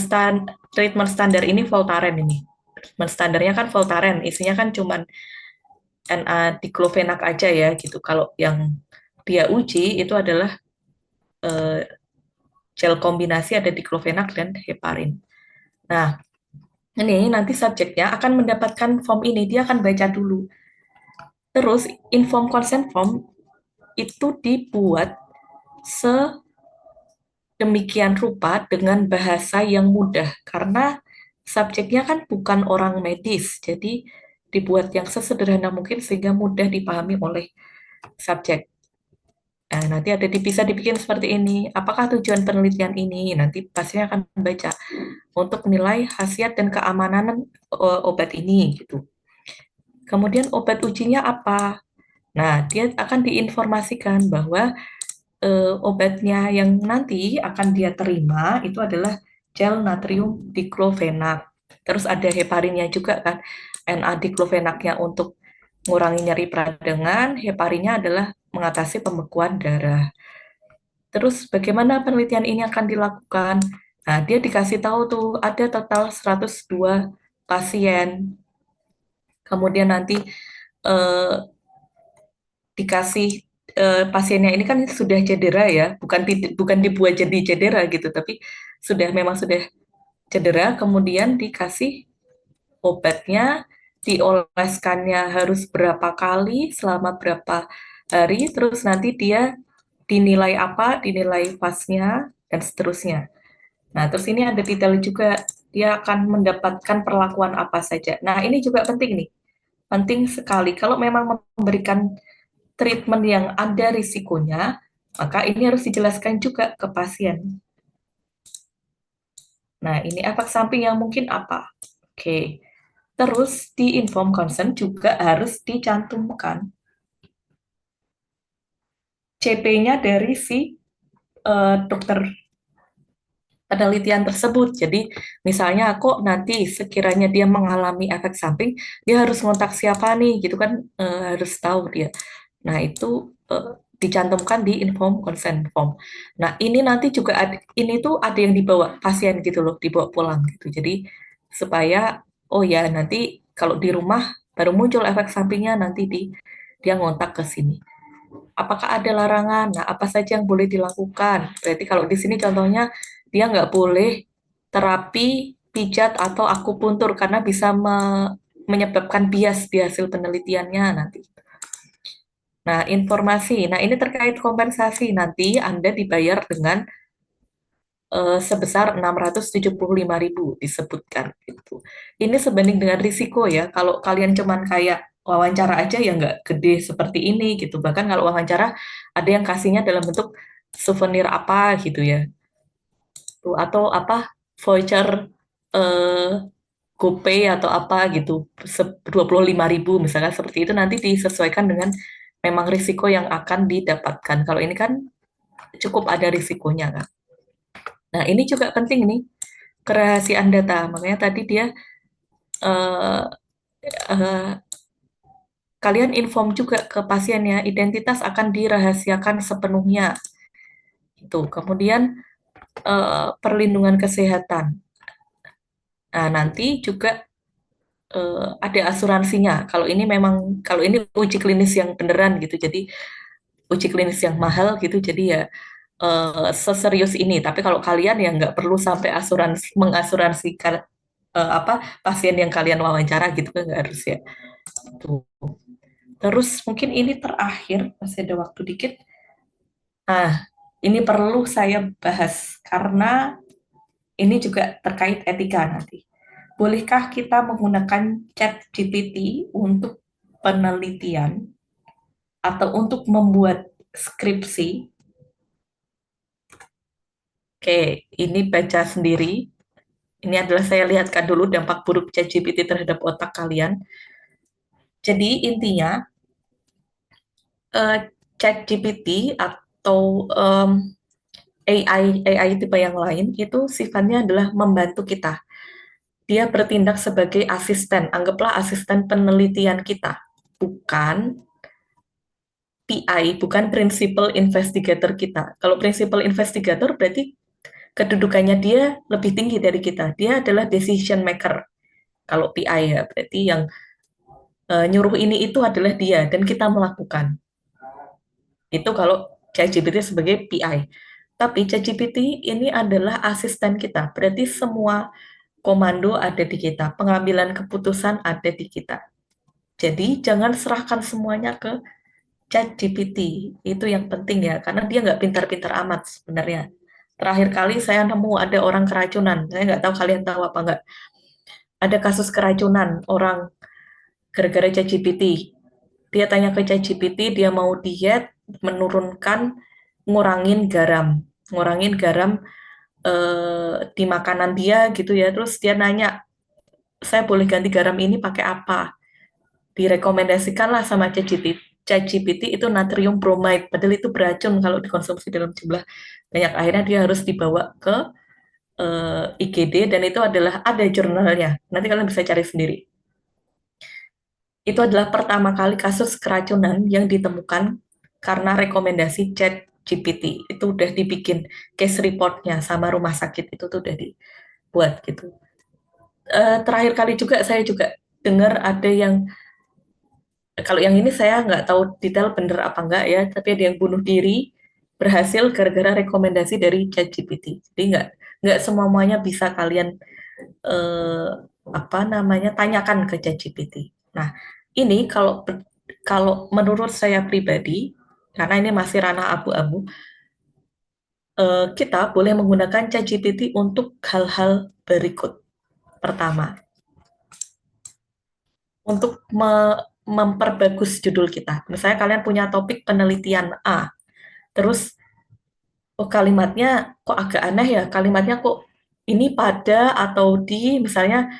standar ini Voltaren ini. Treatment standarnya kan Voltaren, isinya kan cuman Na diklofenak aja ya gitu. Kalau yang dia uji itu adalah gel kombinasi ada diklofenak dan heparin. Nah, ini nanti subjeknya akan mendapatkan form ini, dia akan baca dulu. Terus inform consent form itu dibuat sedemikian rupa dengan bahasa yang mudah karena subjeknya kan bukan orang medis, jadi dibuat yang sesederhana mungkin sehingga mudah dipahami oleh subjek. Nah, nanti bisa dibikin seperti ini. Apakah tujuan penelitian ini? Nanti pastinya akan baca untuk menilai khasiat dan keamanan obat ini gitu. Kemudian obat ujinya apa? Nah, dia akan diinformasikan bahwa obatnya yang nanti akan dia terima itu adalah gel natrium diklofenak. Terus ada heparinnya juga kan, Na diklofenaknya untuk mengurangi nyeri peradangan, heparinnya adalah mengatasi pembekuan darah. Terus bagaimana penelitian ini akan dilakukan? Nah, dia dikasih tahu tuh ada total 102 pasien. Kemudian nanti eh, dikasih pasiennya ini kan sudah cedera ya, bukan dibuat jadi cedera gitu, tapi memang sudah cedera, kemudian dikasih obatnya, dioleskannya harus berapa kali, selama berapa hari, terus nanti dia dinilai apa, dinilai fasnya, dan seterusnya. Nah, terus ini ada detail juga, dia akan mendapatkan perlakuan apa saja. Nah, ini juga penting nih, penting sekali. Kalau memang memberikan treatment yang ada risikonya, maka ini harus dijelaskan juga ke pasien. Nah, ini efek samping yang mungkin apa? Oke. Terus di informed consent juga harus dicantumkan CP-nya dari si dokter penelitian tersebut. Jadi, misalnya kok nanti sekiranya dia mengalami efek samping, dia harus kontak siapa nih, gitu kan, harus tahu dia. Nah, itu dicantumkan di inform consent form. Nah, ini nanti juga ini tuh ada yang dibawa pasien gitu loh, dibawa pulang gitu. Jadi, supaya, oh ya, nanti kalau di rumah baru muncul efek sampingnya, nanti dia ngontak ke sini. Apakah ada larangan? Nah, apa saja yang boleh dilakukan? Berarti kalau di sini contohnya dia nggak boleh terapi pijat atau akupuntur karena bisa menyebabkan bias di hasil penelitiannya nanti. Nah, informasi. Nah, ini terkait kompensasi. Nanti Anda dibayar dengan sebesar 675.000 disebutkan gitu. Ini sebanding dengan risiko ya. Kalau kalian cuman kayak wawancara aja ya nggak gede seperti ini gitu. Bahkan kalau wawancara ada yang kasihnya dalam bentuk souvenir apa gitu ya. Atau apa voucher eh, GoPay atau apa gitu 25.000 misalkan seperti itu nanti disesuaikan dengan memang risiko yang akan didapatkan. Kalau ini kan cukup ada risikonya kan. Nah, ini juga penting nih kerahasiaan data. Makanya tadi dia eh, eh, kalian inform juga ke pasiennya, identitas akan dirahasiakan sepenuhnya. Itu. Kemudian perlindungan kesehatan. Nah, nanti juga ada asuransinya. Kalau ini uji klinis yang beneran gitu. Jadi uji klinis yang mahal gitu. Jadi ya seserius ini. Tapi kalau kalian ya nggak perlu sampai mengasuransikan pasien yang kalian wawancara gitu kan nggak harus ya. Tuh. Terus mungkin ini terakhir, masih ada waktu dikit. Nah, ini perlu saya bahas karena ini juga terkait etika nanti. Bolehkah kita menggunakan ChatGPT untuk penelitian atau untuk membuat skripsi? Oke, ini baca sendiri. Ini adalah saya lihatkan dulu dampak buruk ChatGPT terhadap otak kalian. Jadi intinya ChatGPT atau AI tipe yang lain itu sifatnya adalah membantu kita. Dia bertindak sebagai asisten, anggaplah asisten penelitian kita, bukan PI, bukan principal investigator kita. Kalau principal investigator berarti kedudukannya dia lebih tinggi dari kita. Dia adalah decision maker. Kalau PI ya, berarti yang nyuruh ini itu adalah dia dan kita melakukan. Itu kalau ChatGPT sebagai PI. Tapi ChatGPT ini adalah asisten kita. Berarti semua komando ada di kita, pengambilan keputusan ada di kita. Jadi jangan serahkan semuanya ke ChatGPT. Itu yang penting ya, karena dia nggak pintar-pintar amat sebenarnya. Terakhir kali saya nemu ada orang keracunan. Saya nggak tahu kalian tahu apa nggak. Ada kasus keracunan orang gara-gara ChatGPT. Dia tanya ke ChatGPT, dia mau diet, menurunkan, ngurangin garam di makanan dia gitu ya. Terus dia nanya, saya boleh ganti garam ini pakai apa? Direkomendasikanlah sama ChatGPT itu natrium bromide, padahal itu beracun kalau dikonsumsi dalam jumlah banyak. Akhirnya dia harus dibawa ke IGD dan itu adalah ada jurnalnya. Nanti kalian bisa cari sendiri. Itu adalah pertama kali kasus keracunan yang ditemukan karena rekomendasi ChatGPT. Itu udah dibikin case reportnya sama rumah sakit itu tuh udah dibuat gitu. Terakhir kali juga saya juga dengar ada yang kalau yang ini saya nggak tahu detail bener apa enggak ya, tapi ada yang bunuh diri berhasil gara-gara rekomendasi dari ChatGPT. Jadi nggak semuanya bisa kalian tanyakan ke ChatGPT. Nah, ini kalau menurut saya pribadi, karena ini masih ranah abu-abu, kita boleh menggunakan ChatGPT untuk hal-hal berikut. Pertama, untuk memperbagus judul kita. Misalnya kalian punya topik penelitian A, terus kalimatnya kok agak aneh ya, kalimatnya kok ini pada atau di, misalnya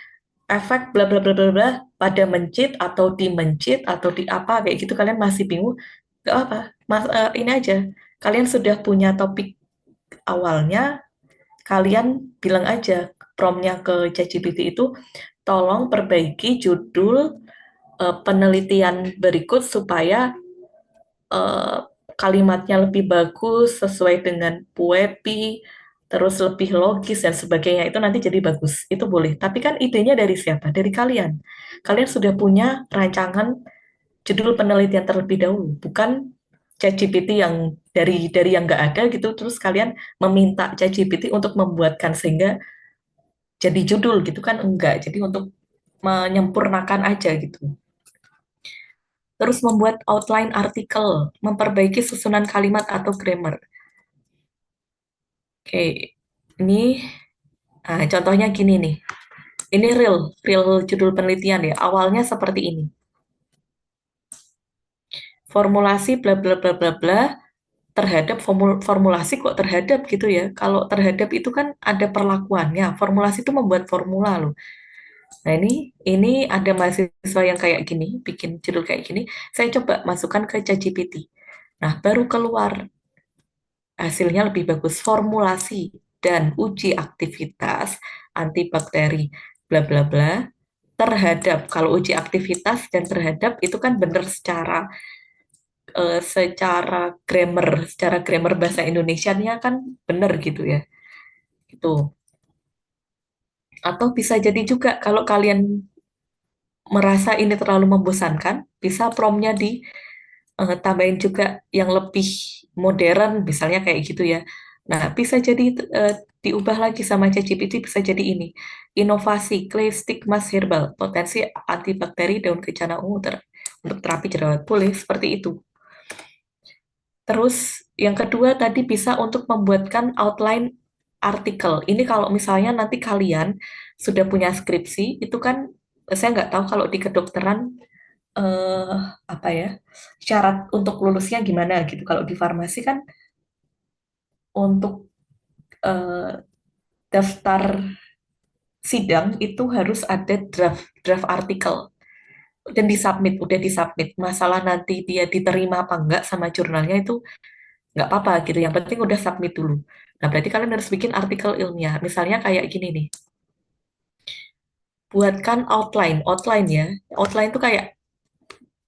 efek bla bla bla bla bla pada mencit atau di mencit atau di apa kayak gitu, kalian masih bingung, gak apa, ini aja, kalian sudah punya topik awalnya, kalian bilang aja promptnya ke ChatGPT itu, tolong perbaiki judul penelitian berikut supaya eh, kalimatnya lebih bagus sesuai dengan PUEPI, terus lebih logis dan sebagainya. Itu nanti jadi bagus. Itu boleh. Tapi kan idenya dari siapa? Dari kalian. Kalian sudah punya rancangan judul penelitian terlebih dahulu, bukan ChatGPT yang dari yang nggak ada gitu, terus kalian meminta ChatGPT untuk membuatkan sehingga jadi judul gitu kan, enggak. Jadi untuk menyempurnakan aja gitu. Terus membuat outline artikel, memperbaiki susunan kalimat atau grammar. Oke, ini contohnya gini nih. Ini real judul penelitian ya. Awalnya seperti ini. Formulasi bla bla bla bla bla terhadap formulasi kok terhadap gitu ya. Kalau terhadap itu kan ada perlakuannya. Formulasi itu membuat formula loh. Nah, ini ada mahasiswa yang kayak gini, bikin judul kayak gini. Saya coba masukkan ke ChatGPT. Nah, baru keluar hasilnya lebih bagus. Formulasi dan uji aktivitas antibakteri bla bla bla terhadap, kalau uji aktivitas dan terhadap itu kan benar secara grammar bahasa Indonesianya kan benar gitu ya. Itu. Atau bisa jadi juga kalau kalian merasa ini terlalu membosankan, bisa promptnya tambahin juga yang lebih modern, misalnya kayak gitu ya. Nah, bisa jadi diubah lagi sama ChatGPT, bisa jadi ini. Inovasi clay stick mask herbal, potensi antibakteri daun kencana ungu untuk terapi jerawat. Boleh seperti itu. Terus yang kedua tadi bisa untuk membuatkan outline artikel. Ini kalau misalnya nanti kalian sudah punya skripsi, itu kan saya nggak tahu kalau di kedokteran apa ya, syarat untuk lulusnya gimana gitu. Kalau di farmasi kan untuk eh, daftar sidang itu harus ada draft draft artikel dan disubmit, udah disubmit. Masalah nanti dia diterima apa enggak sama jurnalnya itu nggak apa-apa gitu. Yang penting udah submit dulu. Nah, berarti kalian harus bikin artikel ilmiah. Misalnya kayak gini nih. Buatkan outline, outline ya. Outline itu kayak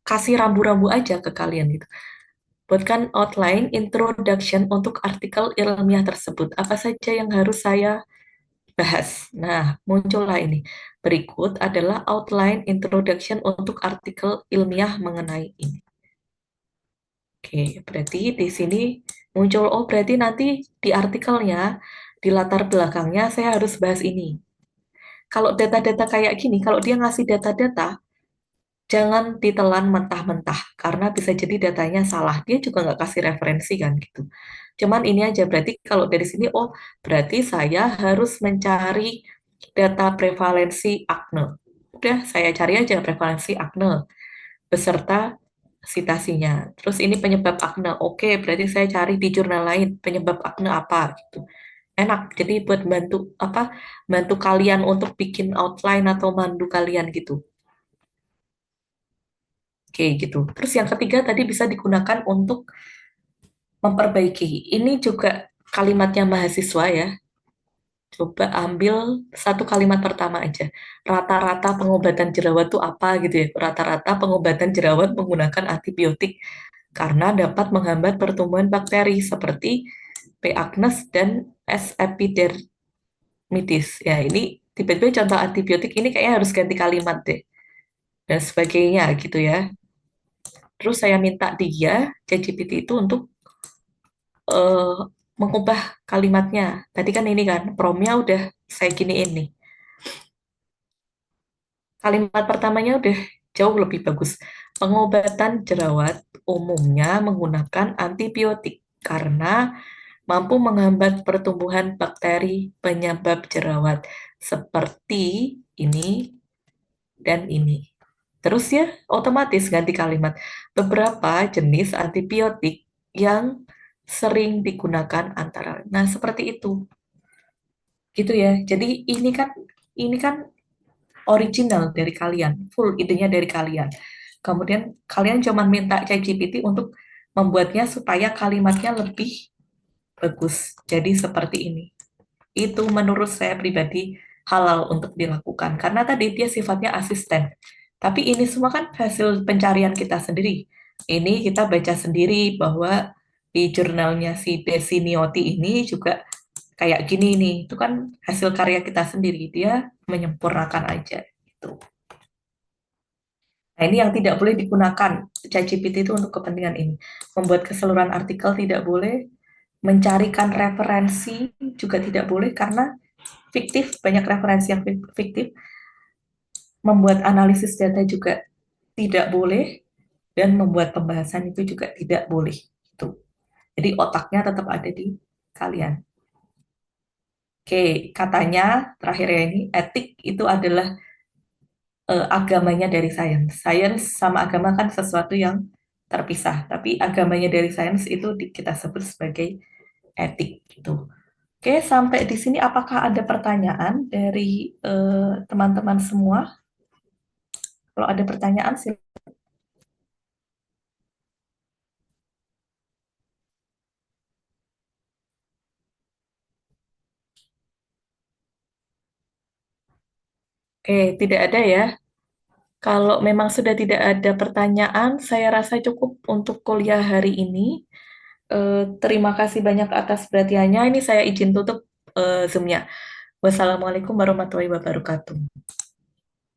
kasih rambu-rambu aja ke kalian gitu. Buatkan outline introduction untuk artikel ilmiah tersebut. Apa saja yang harus saya bahas? Nah, muncullah ini. Berikut adalah outline introduction untuk artikel ilmiah mengenai ini. Oke, berarti di sini muncul, oh berarti nanti di artikelnya, di latar belakangnya saya harus bahas ini. Kalau data-data kayak gini, kalau dia ngasih data-data, jangan ditelan mentah-mentah, karena bisa jadi datanya salah. Dia juga nggak kasih referensi kan gitu. Cuman ini aja, berarti kalau dari sini, oh berarti saya harus mencari data prevalensi akne. Udah, saya cari aja prevalensi akne beserta sitasinya. Terus ini penyebab akne. Oke, berarti saya cari di jurnal lain penyebab akne apa gitu. Enak. Jadi buat bantu kalian untuk bikin outline atau mandu kalian gitu. Oke, gitu. Terus yang ketiga tadi bisa digunakan untuk memperbaiki. Ini juga kalimatnya mahasiswa ya. Coba ambil satu kalimat pertama aja. Rata-rata pengobatan jerawat itu apa gitu ya. Rata-rata pengobatan jerawat menggunakan antibiotik karena dapat menghambat pertumbuhan bakteri seperti P. acnes dan S. epidermidis. Ya, ini tiba-tiba contoh antibiotik ini kayaknya harus ganti kalimat deh. Dan sebagainya gitu ya. Terus saya minta dia, ChatGPT itu untuk eh, mengubah kalimatnya. Tadi kan ini kan, promnya udah saya giniin nih. Kalimat pertamanya udah jauh lebih bagus. Pengobatan jerawat umumnya menggunakan antibiotik karena mampu menghambat pertumbuhan bakteri penyebab jerawat seperti ini dan ini. Terus ya, otomatis ganti kalimat. Beberapa jenis antibiotik yang sering digunakan antara. Nah, seperti itu. Gitu ya. Jadi ini kan original dari kalian, full idenya dari kalian. Kemudian kalian cuma minta ChatGPT untuk membuatnya supaya kalimatnya lebih bagus. Jadi seperti ini. Itu menurut saya pribadi halal untuk dilakukan karena tadi dia sifatnya asisten. Tapi ini semua kan hasil pencarian kita sendiri. Ini kita baca sendiri bahwa di jurnalnya si Desi Nioti ini juga kayak gini nih. Itu kan hasil karya kita sendiri. Dia menyempurnakan aja itu. Nah, ini yang tidak boleh digunakan ChatGPT itu untuk kepentingan ini. Membuat keseluruhan artikel tidak boleh, mencarikan referensi juga tidak boleh karena fiktif, banyak referensi yang fiktif, membuat analisis data juga tidak boleh, dan membuat pembahasan itu juga tidak boleh. Itu. Jadi otaknya tetap ada di kalian. Oke, katanya terakhir ya ini, etik itu adalah agamanya dari sains. Sains sama agama kan sesuatu yang terpisah, tapi agamanya dari sains itu kita sebut sebagai etik gitu. Oke, sampai di sini apakah ada pertanyaan dari teman-teman semua? Kalau ada pertanyaan, tidak ada ya. Kalau memang sudah tidak ada pertanyaan, saya rasa cukup untuk kuliah hari ini. Terima kasih banyak atas perhatiannya. Ini saya izin tutup Zoom-nya. Wassalamualaikum warahmatullahi wabarakatuh.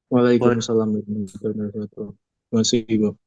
Waalaikumsalam warahmatullahi wabarakatuh. Terima kasih, Ibu.